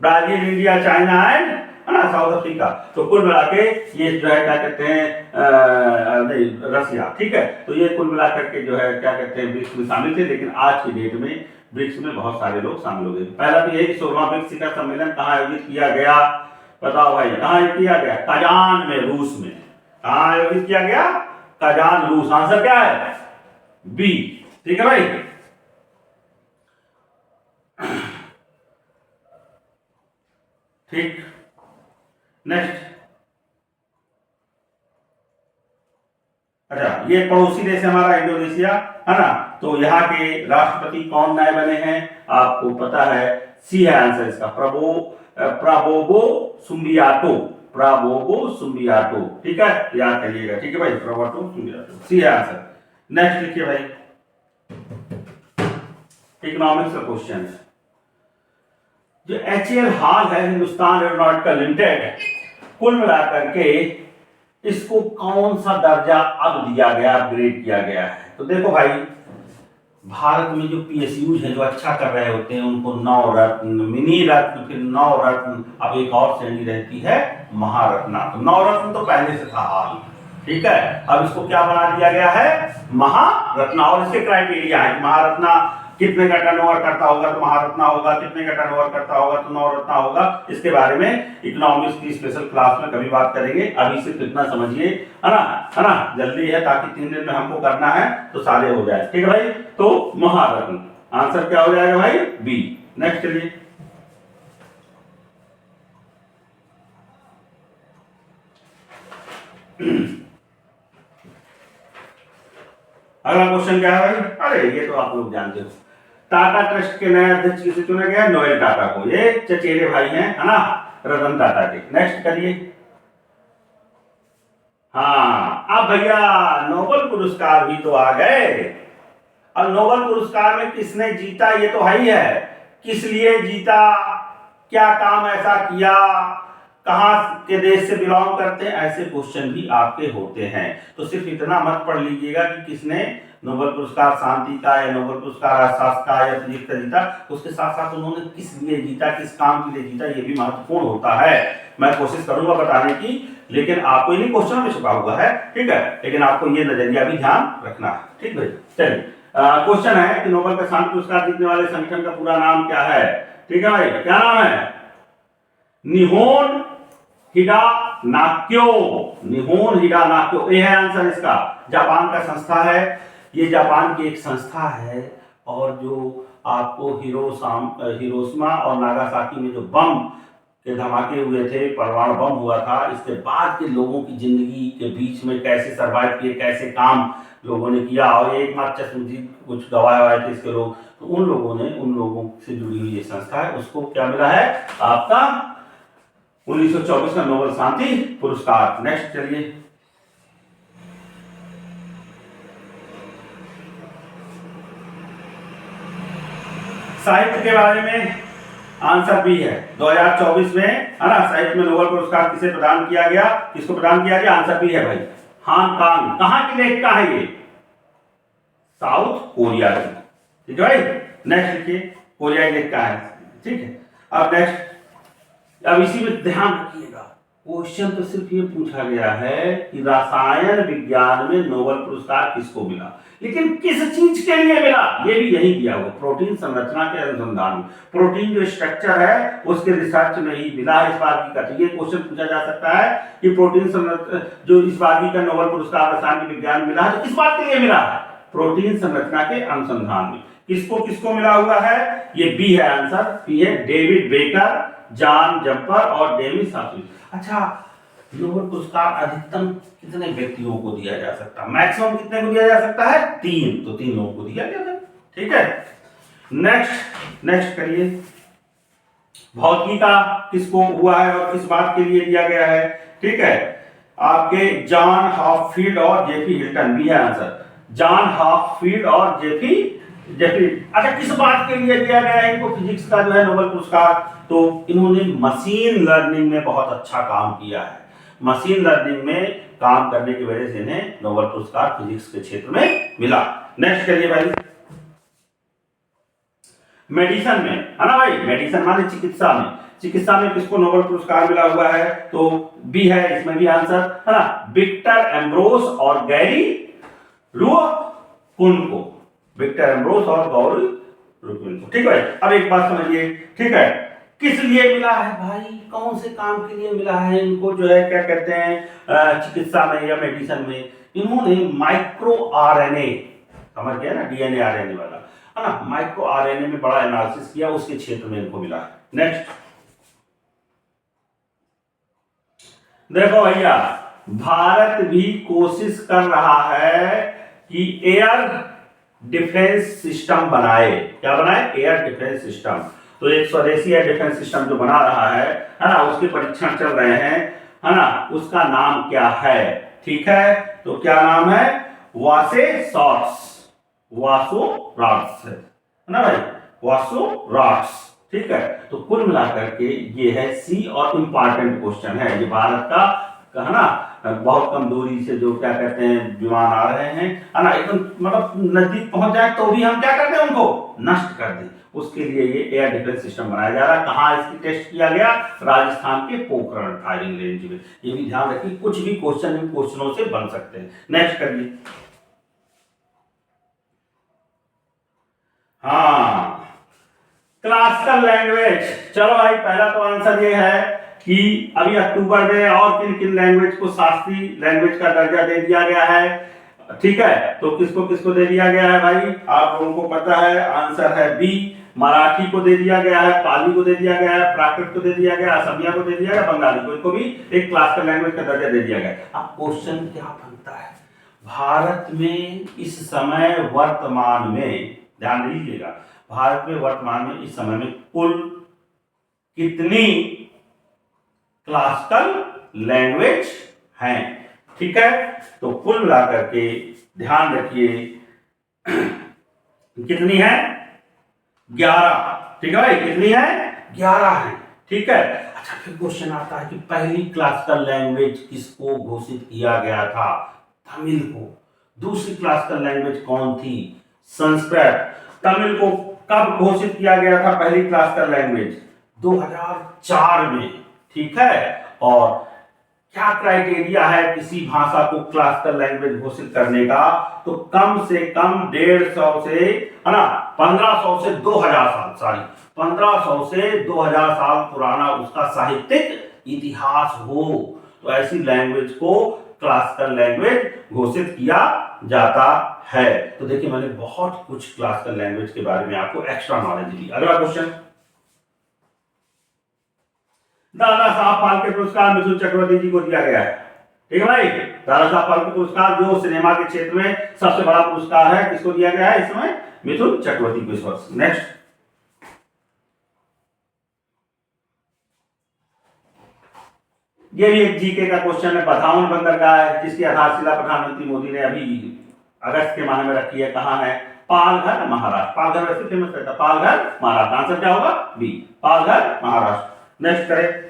ब्राजील, इंडिया, चाइना एंड, है ना, साउथ अफ्रीका। तो कुल मिला के ये जो है क्या कहते हैं, नहीं, रसिया, ठीक है। तो ये कुल मिलाकर के जो है क्या कहते हैं, ब्रिक्स में शामिल थे। लेकिन आज की डेट में ब्रिक्स में बहुत सारे लोग शामिल हो गए। पहला तो यही 16वां ब्रिक्स शिखर सम्मेलन कहाँ आयोजित किया गया? बताओ भाई, कहाँ किया गया? कजान में, रूस में। कहाँ आयोजित किया गया? कजान, रूस। आंसर क्या है? बी, ठीक है भाई। ठीक, नेक्स्ट। अच्छा, ये पड़ोसी देश है हमारा इंडोनेशिया, है ना। तो यहाँ के राष्ट्रपति कौन नए बने हैं? आपको पता है, सी है आंसर इसका, प्राबोवो सुबियांतो। प्राबोवो सुबियांतो, ठीक है, याद करिएगा, ठीक है भाई, प्राबोवो सुबियांतो, सी है आंसर। नेक्स्ट लिखिए भाई। इकोनॉमिक्स का क्वेश्चन है। जो HAL हाल है, हिंदुस्तान एरोनॉटिकल लिमिटेड, कुल मिलाकर के इसको कौन सा दर्जा अब दिया गया, अपग्रेड किया गया है? तो देखो भाई, भारत में जो PSUs हैं, जो अच्छा कर रहे होते हैं, उनको 9 रत्न, मिनी रत्न, फिर 9 रत्न, अब एक और श्रेणी रहती है महारत्ना। तो 9 रत्न तो पहले से था हाल, ठीक है। अब इसको क्या बना दिया गया है? महारत्ना। और इसके क्राइटेरिया है, महारत्ना कितने का टर्नओवर करता होगा तो महारत्ना होगा, कितने का टर्नओवर करता होगा तो नवरत्ना होगा। इसके बारे में इकोनॉमिक्स की स्पेशल क्लास में कभी बात करेंगे। अभी सिर्फ इतना समझिए, है ना, जल्दी है, ताकि 3 दिन में हमको करना है तो सारे हो जाए, ठीक है भाई। तो महारत्न आंसर क्या हो जाएगा भाई? बी। नेक्स्ट चलिए। अगला क्वेश्चन क्या है भाई? अरे ये तो आप लोग जानते हो। टाटा ट्रस्ट के नए अध्यक्ष किसे चुना गया? नोएल टाटा को। ये चचेरे भाई हैं, है ना, रतन टाटा के। नेक्स्ट करिए। हाँ, अब भैया नोबेल पुरस्कार भी तो आ गए। अब नोबेल पुरस्कार में किसने जीता ये तो है ही है, किस लिए जीता, क्या काम ऐसा किया, कहां के देश से बिलोंग करते हैं, ऐसे क्वेश्चन भी आपके होते हैं। तो सिर्फ इतना मत पढ़ लीजिएगा कि किसने नोबेल पुरस्कार शांति का या नोबेल पुरस्कार अर्थशास्त्र का या फिजिक्स का जीता, उसके साथ साथ उन्होंने किस लिए जीता, किस काम के लिए जीता, ये भी महत्वपूर्ण होता है। मैं कोशिश करूंगा बताने की, लेकिन आपको इन्हीं क्वेश्चन में छुपा हुआ है, ठीक है। लेकिन आपको ये नजरिया भी ध्यान रखना है, ठीक भाई। चलिए, क्वेश्चन है कि नोबेल का शांति पुरस्कार जीतने वाले संगठन का पूरा नाम क्या है? ठीक है भाई, क्या नाम है? निहोन हिडा नाक्यो, निहोन हिरा नाक्यो, ये है आंसर इसका। जापान का संस्था है, ये जापान की एक संस्था है। और जो आपको हिरोशिमा और नागासाकी में जो बम के धमाके हुए थे, परमाणु बम हुआ था, इसके बाद के लोगों की जिंदगी के बीच में कैसे सर्वाइव किए, कैसे काम लोगों ने किया, और एकमात्र चश्मदीद कुछ गवाए थे इसके लोग, तो उन लोगों से जुड़ी हुई ये संस्था है, उसको क्या मिला है आपका 1924 का नोबेल शांति पुरस्कार। नेक्स्ट चलिए, साहित्य के बारे में आंसर बी है। 2024 में है ना, साहित्य में नोबेल पुरस्कार किसे प्रदान किया गया, किसको प्रदान किया गया, आंसर बी है भाई, हान कांग। कहां की लेखिका है ये, साउथ कोरिया की, ठीक है भाई। नेक्स्ट लिखिए, कोरिया की लेखिका है, ठीक है। अब नेक्स्ट, अब इसी में ध्यान रखिएगा, क्वेश्चन तो सिर्फ ये पूछा गया है कि रसायन विज्ञान में नोबेल पुरस्कार किसको मिला, लेकिन किस चीज के लिए मिला, ये भी यही दिया हुआ, प्रोटीन संरचना के अनुसंधान में, प्रोटीन जो स्ट्रक्चर है उसके रिसर्च में ही मिला है इस बार की का। ये क्वेश्चन पूछा जा सकता है कि प्रोटीन संरचना जो इस बार की का नोबेल पुरस्कार रसायन विज्ञान मिला है, तो किस बात के लिए मिला है, प्रोटीन संरचना के अनुसंधान में। किसको किसको मिला हुआ है, ये बी है आंसर, बी है, डेविड बेकर, जॉन जम्पर और डेविड साफी। अच्छा, नोबेल पुरस्कार अधिकतम कितने व्यक्तियों को दिया जा सकता है, मैक्सिमम कितने को दिया जा सकता है, 3, तो 3 लोगों को दिया गया था, ठीक है। नेक्स्ट करिए, भौतिकी का किसको हुआ है और किस बात के लिए दिया गया है, ठीक है। आपके जॉन हॉपफील्ड और जेफी हिल्टन, भी है आंसर, जॉन हॉपफील्ड और जेफी। अच्छा, किस बात के लिए दिया गया है इनको फिजिक्स का जो है नोबेल पुरस्कार, तो इन्होंने मशीन लर्निंग में बहुत अच्छा काम किया है, मशीन लर्निंग में काम करने की वजह से इन्हें नोबेल पुरस्कार फिजिक्स के क्षेत्र में मिला। नेक्स्ट करिए भाई, मेडिसिन में, है ना भाई, मेडिसिन माने चिकित्सा में, चिकित्सा में किसको नोबेल पुरस्कार मिला हुआ है, तो बी है इसमें भी आंसर, है ना, विक्टर एम्ब्रोस और गैरी लुओकुन को, विक्टर एम्ब्रोस और गौरी लुओकुन को, ठीक है। अब एक बात समझिए, ठीक है, किस लिए मिला है भाई, कौन से काम के लिए मिला है इनको, जो है क्या कहते हैं चिकित्सा में या मेडिसिन में, इन्होंने माइक्रो आरएनए, समझ गया ना, डीएनए आरएनए वाला, है ना, माइक्रो आरएनए में बड़ा एनालिसिस किया, उसके क्षेत्र में इनको मिला है। नेक्स्ट देखो भैया, भारत भी कोशिश कर रहा है कि एयर डिफेंस सिस्टम बनाए, क्या बनाए, एयर डिफेंस सिस्टम। तो एक स्वदेशी एयर डिफेंस सिस्टम जो बना रहा है ना, उसके परीक्षण चल रहे हैं, है ना, उसका नाम क्या है, ठीक है, तो क्या नाम है, वासो रॉड्स है ना भाई, वासो रॉड्स, ठीक है। तो कुल मिलाकर के ये है सी, और इंपॉर्टेंट क्वेश्चन है ये, भारत का है ना, बहुत कम दूरी से जो क्या कहते हैं विमान आ रहे हैं, है ना, एकदम मतलब नजदीक पहुंच जाए तो भी हम क्या करते हैं, उनको नष्ट कर दें, उसके लिए ये एयर डिफेंस सिस्टम बनाया जा रहा है। कहां इसकी टेस्ट किया गया, राजस्थान के पोखरण फायरिंग रेंज में। ये भी ध्यान रखिए, कुछ भी क्वेश्चन इन क्वेश्चनों से बन सकते हैं। नेक्स्ट करिए, हाँ, क्लासिकल लैंग्वेज। चलो भाई, पहला तो आंसर ये है कि अभी अक्टूबर में और किन किन लैंग्वेज को शास्त्रीय लैंग्वेज का दर्जा दे दिया गया है, ठीक है। तो किसको किसको दे दिया गया है भाई, आप लोगों को पता है, आंसर है बी, मराठी को दे दिया गया है, पाली को दे दिया गया है, प्राकृत को दे दिया गया, असमिया को दे दिया गया, बंगाली को, इनको भी एक क्लासिकल लैंग्वेज का दर्जा दे दिया गया। अब क्वेश्चन क्या बनता है, भारत में इस समय वर्तमान में, ध्यान दीजिएगा, भारत में वर्तमान में इस समय में कुल कितनी क्लासिकल लैंग्वेज हैं, ठीक है। तो कुल मिलाकर के ध्यान रखिए कितनी है, 11, ठीक है भाई, कितनी है, 11 है, ठीक है। अच्छा, फिर क्वेश्चन आता है कि पहली क्लासिकल लैंग्वेज किसको घोषित किया गया था, तमिल को। दूसरी क्लासिकल लैंग्वेज कौन थी, संस्कृत। तमिल को कब घोषित किया गया था पहली क्लासिकल लैंग्वेज, 2004 में, ठीक है। और क्या क्राइटेरिया है किसी भाषा को क्लासिकल लैंग्वेज घोषित करने का, तो कम से कम 150 से, है ना, 1500 से 2000 साल, सॉरी 1500 से 2000 साल पुराना उसका साहित्यिक इतिहास हो, तो ऐसी लैंग्वेज को क्लासिकल लैंग्वेज घोषित किया जाता है। तो देखिए मैंने बहुत कुछ क्लासिकल लैंग्वेज के बारे में आपको एक्स्ट्रा नॉलेज दी। अगला क्वेश्चन, दादा साहब फाल्के पुरस्कार मिथुन चक्रवर्ती जी को दिया गया है। ठीक है भाई, दादा साहब फाल्के पुरस्कार जो सिनेमा के क्षेत्र में सबसे बड़ा पुरस्कार है, किसको दिया गया है इस समय? मिथुन चक्रवर्ती को इस वर्ष। नेक्स्ट, ये भी एक जीके का क्वेश्चन है। बधावन बंदरगाह है जिसकी आधारशिला प्रधानमंत्री मोदी ने अभी अगस्त के माह में रखी है, कहां है? पालघर, महाराष्ट्र। पालघर वैसे फेमस रहता है, पालघर, महाराष्ट्र। आंसर क्या होगा? बी, पालघर, महाराष्ट्र। नेक्स्ट करें,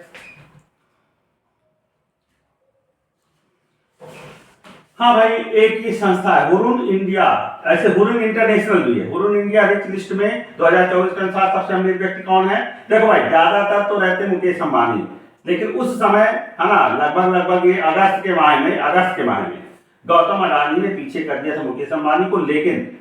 हाँ भाई, एक ही संस्था है हुरुन इंडिया, ऐसे हुरुन इंटरनेशनल भी है। हुरुन इंडिया रिच लिस्ट में 2024 के अनुसार सबसे अमीर व्यक्ति कौन है? देखो भाई, ज्यादातर तो रहते मुकेश अंबानी, लेकिन उस समय है ना, लगभग ये अगस्त के माह में गौतम अडानी ने पीछे कर दिया था मुकेश अंबानी को। लेकिन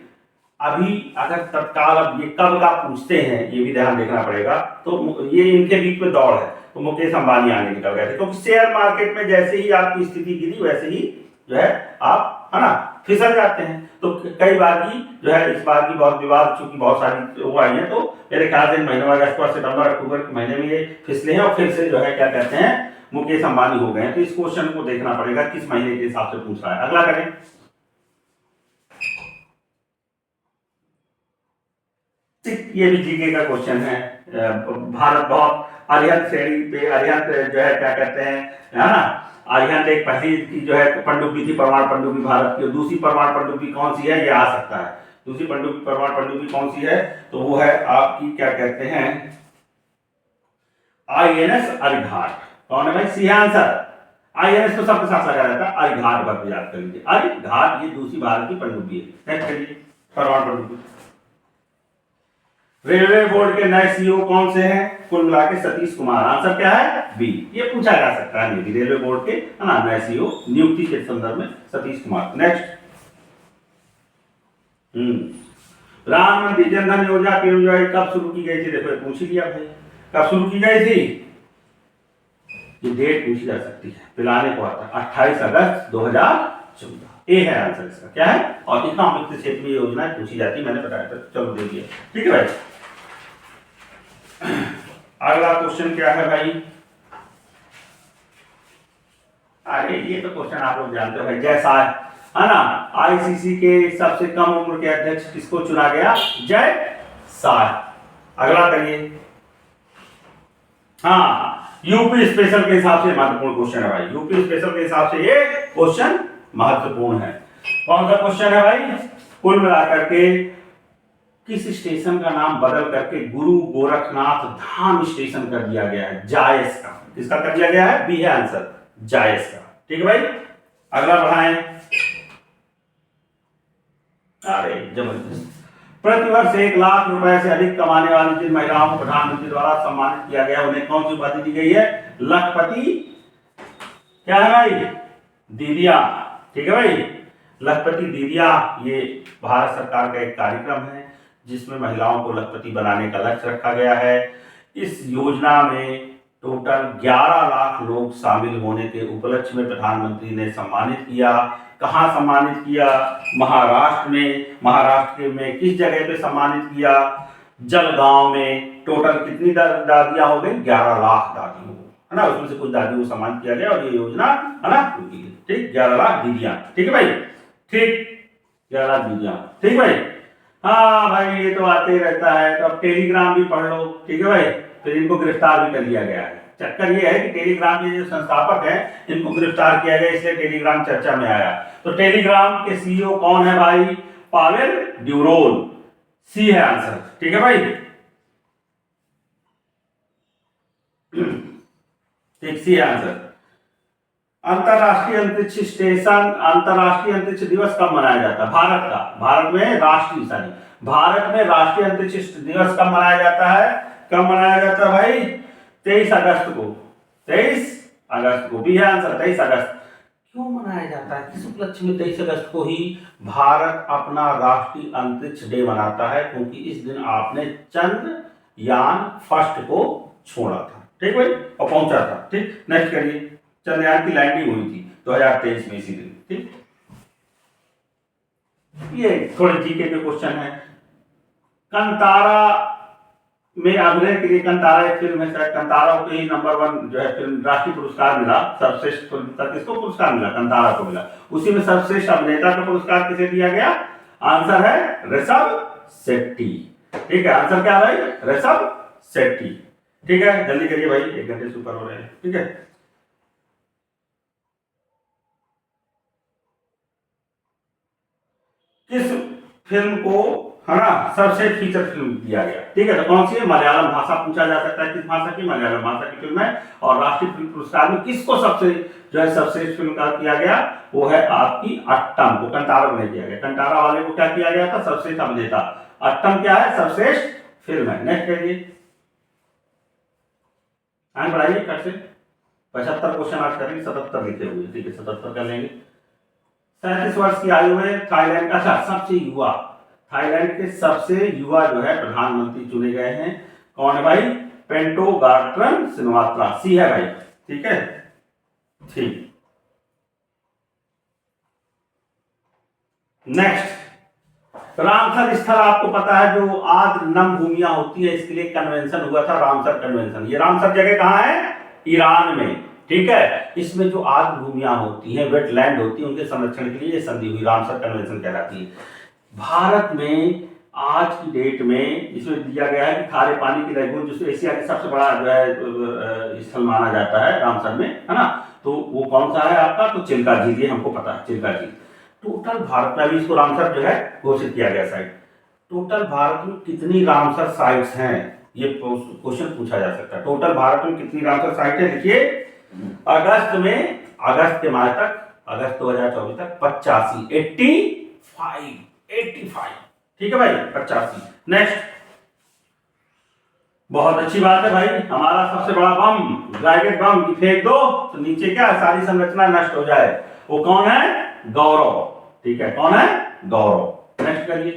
अभी अगर तत्काल अब ये कब का पूछते हैं, ये भी ध्यान देखना पड़ेगा। तो ये इनके बीच में दौड़ है, तो मुकेश अंबानी आगे निकल गए थे, क्योंकि शेयर मार्केट में जैसे ही आपकी स्थिति गिरी वैसे ही जो है आप है ना फिसल जाते हैं। तो कई बार की जो है, इस बार की बहुत विवाद, चूंकि बहुत सारी वो आई है, तो मेरे ख्याल से महीने में अगस्त, सितंबर, अक्टूबर के महीने में ये फिसले हैं और फिर से जो है क्या कहते हैं, मुकेश अंबानी हो गए हैं। तो इस क्वेश्चन को देखना पड़ेगा किस महीने के हिसाब से पूछ रहा है। अगला करें, ये भी जीके का क्वेश्चन है। भारत बहुत अरिहंत श्रेणी पे, अरिहंत जो है क्या कहते हैं, है ना, अरिहंत एक पहली की जो है पनडुब्बी थी, परमाणु पनडुब्बी भारत की। दूसरी परमाणु पनडुब्बी कौन सी है, ये आ सकता है। दूसरी परमाणु पनडुब्बी कौन सी है? तो वो है आपकी क्या कहते हैं, INS अरिघाट। कौन है भाई? C answer. INS तो सबके साथ लगा रहता है, अरिघाट पर याद कर लीजिए। अरिघाट ये दूसरी भारत की पनडुब्बी है। नेक्स्ट करिए, परमाणु पनडुब्बी। रेलवे बोर्ड के नए सीईओ कौन से हैं? कुल मिला के सतीश कुमार। आंसर क्या है? बी। ये पूछा जा सकता है, नहीं रेलवे बोर्ड के है ना नए सीईओ नियुक्ति के संदर्भ में सतीश कुमार। नेक्स्ट, प्रधानमंत्री जनधन योजना पीएमजीवाई कब शुरू की गई थी? देखो पूछ ही लिया भाई, कब शुरू की गई थी? ये डेट पूछी जा सकती है, पिलाने को आता है 28 अगस्त 2014। ए है आंसर इसका। क्या है? और इकोनॉमिक के क्षेत्र में योजना पूछी जाती है, मैंने बताया था। चलो दे दिया, ठीक है भाई। अगला क्वेश्चन क्या है भाई? अरे ये तो क्वेश्चन आप लोग जानते हो भाई, जैसा है ना, आईसीसी के सबसे कम उम्र के अध्यक्ष किसको चुना गया? जय शाह। अगला करिए, हाँ, यूपी स्पेशल के हिसाब से महत्वपूर्ण क्वेश्चन है भाई। यूपी स्पेशल के हिसाब से ये क्वेश्चन महत्वपूर्ण है। कौन सा क्वेश्चन है भाई? कुल मिलाकर के किस स्टेशन का नाम बदल करके गुरु गोरखनाथ धाम स्टेशन कर दिया गया है? जायस का। किसका कर दिया गया है? बी है आंसर, जायस का। ठीक है भाई, अगला बढ़ाएं। अरे जबरदस्त। प्रतिवर्ष 1 लाख रुपए से अधिक कमाने वाली जिन महिलाओं को प्रधानमंत्री द्वारा सम्मानित किया गया, उन्हें कौन सी उपाधि दी गई है? लखपति। क्या है भाई? दीदिया। ठीक है भाई, लखपति दीदिया ये भारत सरकार का एक कार्यक्रम है जिसमें महिलाओं को लखपति बनाने का लक्ष्य रखा गया है। इस योजना में टोटल 11 लाख लोग शामिल होने के उपलक्ष्य में प्रधानमंत्री ने सम्मानित किया। कहाँ सम्मानित किया? महाराष्ट्र में। महाराष्ट्र में किस जगह पे सम्मानित किया? जलगांव में। टोटल कितनी दादियां हो गई? 11 लाख दादी हो, है ना, उसमें से कुछ दादियों को सम्मानित किया गया और ये योजना है ना, ठीक, 11 लाख दीदियां। ठीक है भाई, ठीक, 11 लाख दीदियां। ठीक भाई, हाँ भाई ये तो आते ही रहता है। तो अब टेलीग्राम भी पढ़ लो। ठीक है भाई, फिर इनको गिरफ्तार भी कर लिया गया है। चक्कर ये है कि टेलीग्राम के जो संस्थापक हैं इनको गिरफ्तार किया गया, इसलिए टेलीग्राम चर्चा में आया। तो टेलीग्राम के सीईओ कौन है भाई? पावेल ड्यूरोन। सी है आंसर। ठीक है भाई, ठीक, सी है आंसर। अंतरराष्ट्रीय अंतरिक्ष स्टेशन, अंतरराष्ट्रीय अंतरिक्ष दिवस कब मनाया जाता है? भारत में राष्ट्रीय अंतरिक्ष दिवस कब मनाया जाता है? कब मनाया जाता है भाई? 23 अगस्त को। 23 अगस्त को भी है आंसर, 23 अगस्त। क्यों मनाया जाता है? किस उपलक्ष्य में 23 अगस्त को ही भारत अपना राष्ट्रीय अंतरिक्ष डे मनाता है? क्योंकि इस दिन आपने चंद्रयान फर्स्ट को छोड़ा था। ठीक भाई, और पहुंचा था। ठीक, नेक्स्ट करिए। चंद्रयान की लैंडिंग हुई थी 2023 में इसी दिन। ठीक, ये थोड़े जीके के क्वेश्चन है। कंतारा में अभिनय के लिए, कंतारा एक फिल्म है, शायद कंतारा को ही नंबर 1 जो है फिल्म राष्ट्रीय पुरस्कार मिला, सर्वश्रेष्ठ फिल्म का किसको पुरस्कार मिला? कंतारा को मिला। उसी में सर्वश्रेष्ठ अभिनेता का पुरस्कार किसे दिया गया? आंसर है ऋषभ शेट्टी। ठीक है, आंसर क्या भाई? ऋषभ शेट्टी। ठीक है, जल्दी करिए भाई, 1 घंटे से ऊपर हो रहे हैं। ठीक है, किस फिल्म को, है ना, सर्वश्रेष्ठ फीचर फिल्म दिया गया? ठीक है, तो कौन सी है? मलयालम भाषा पूछा जा सकता है, किस भाषा की? मलयालम भाषा की फिल्म है। और राष्ट्रीय फिल्म पुरस्कार में किसको सबसे जो है सर्वश्रेष्ठ फिल्म का किया गया? वो है आपकी अट्टम को, कंटारा को नहीं दिया गया। कंटारा वाले को क्या किया गया था? सर्वश्रेष्ठ अभिनेता। अट्टम क्या है? सर्वश्रेष्ठ फिल्म है। नेक्स्ट करिए, आगे बढ़ाइए कट से। 75 क्वेश्चन आज करेंगे, 77 लिखे हुए। ठीक है, 77 कर लेंगे। 37 वर्ष की आयु में थाईलैंड का सबसे युवा, थाईलैंड के सबसे युवा जो है प्रधानमंत्री चुने गए हैं। कौन है भाई? पेंटो गार्ट्रन सिनवात्रा। सी है भाई। ठीक है, ठीक। नेक्स्ट, रामसर स्थल आपको पता है जो आज नम भूमियां होती है, इसके लिए कन्वेंशन हुआ था, रामसर कन्वेंशन। ये रामसर जगह कहां है? ईरान में। ठीक है, इसमें जो आग भूमियां होती हैं, वेटलैंड होती है, उनके संरक्षण के लिए ये संधि हुई, रामसर कन्वेंशन कहलाती है। भारत में आज की डेट में इसमें दिया गया है कि खारे पानी की लैगून, जिसको एशिया का सबसे बड़ा जो है स्थल माना जाता है रामसर में, है ना, तो वो कौन सा है आपका? तो चिल्का झील, ये हमको पता है, चिल्का झील। टोटल भारत में अभी इसको रामसर जो है घोषित किया गया साइट। टोटल भारत में कितनी रामसर साइट्स हैं? ये क्वेश्चन पूछा जा सकता है। टोटल भारत में कितनी रामसर साइट है? देखिए, अगस्त के माह तक, अगस्त 2024 तक 85। ठीक है भाई, 85। नेक्स्ट, बहुत अच्छी बात है भाई, हमारा सबसे बड़ा बम, ड्रैगन बम की फेंक दो तो नीचे क्या सारी संरचना नष्ट हो जाए। वो कौन है? गौरव। ठीक है, कौन है? गौरव। नेक्स्ट करिए,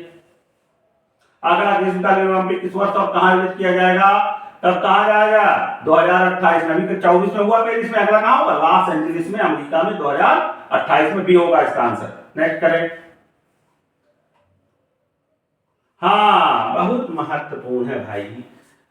अगला ग्रीष्मकालीन ओलंपिक किस वर्ष और कहां आयोजित किया जाएगा? तब कहां जाएगा? 2028 में। अभी 24 में हुआ पेरिस में, अगला कहां होगा? लॉस एंजलिस में, अमेरिका में 2028 में भी होगा इसका आंसर। नेक्स्ट करें। हाँ, बहुत महत्वपूर्ण है भाई।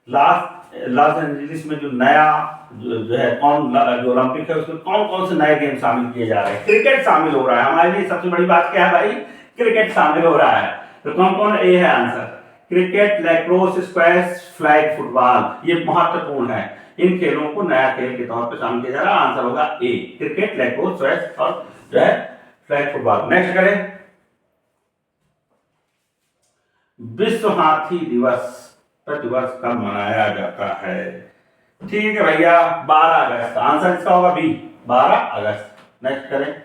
लॉस एंजलिस में जो नया जो है कौन जो ओलंपिक है, उसमें कौन कौन से नए गेम शामिल किए जा रहे हैं? क्रिकेट शामिल हो रहा है। हमारे लिए सबसे बड़ी बात क्या है भाई? क्रिकेट शामिल हो रहा है। तो कौन कौन? ए है answer, cricket, lacrosse, squash, flag football. ये महत्वपूर्ण है। इन खेलों को नया खेल के तौर पर शामिल किया जा रहा है। आंसर होगा ए, क्रिकेट, लैक्रोस, स्क्वैश और जो है फ्लैग फुटबॉल। नेक्स्ट करें, विश्व हाथी दिवस प्रतिवर्ष कब मनाया जाता है? ठीक है भैया, 12 अगस्त। आंसर इसका होगा बी, 12 अगस्त। नेक्स्ट करें,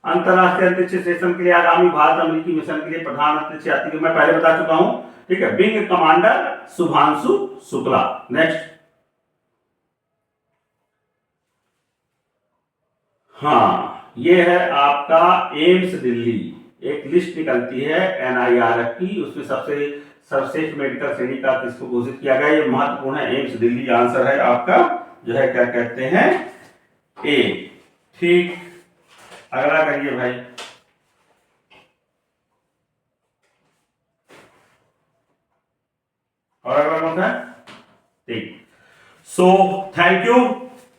अंतरराष्ट्रीय अंतरिक्ष स्टेशन के लिए आगामी भारत अमेरिकी मिशन के लिए प्रधान अंतरिक्ष यात्री, मैं पहले बता चुका हूं। ठीक है, wing commander Shubhanshu Shukla. Next, हाँ, ये है आपका एम्स दिल्ली। एक लिस्ट निकलती है NIRF की, उसमें सबसे सर्वश्रेष्ठ मेडिकल श्रेणी का किसको घोषित किया गया? ये महत्वपूर्ण है, एम्स दिल्ली। आंसर है आपका जो है क्या कहते हैं? ए। ठीक, अगला करिए भाई। और अगला कौन सा है? ठीक, सो थैंक यू।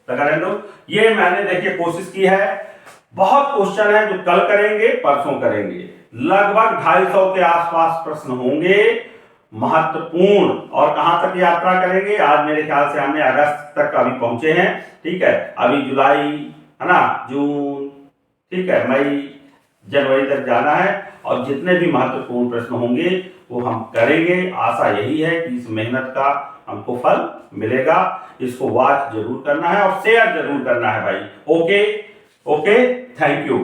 लगा रहने दो। ये मैंने देखिए कोशिश की है। बहुत क्वेश्चन है जो कल करेंगे, परसों करेंगे। लगभग 250 के आसपास प्रश्न होंगे महत्वपूर्ण। और कहां तक यात्रा करेंगे? आज मेरे ख्याल से हमने अगस्त तक अभी पहुंचे हैं। ठीक है, अभी जुलाई, है ना, जून, ठीक है, मई, जनवरी तक जाना है। और जितने भी महत्वपूर्ण प्रश्न होंगे वो हम करेंगे। आशा यही है कि इस मेहनत का हमको फल मिलेगा। इसको वॉच जरूर करना है और शेयर जरूर करना है भाई। Okay, thank you.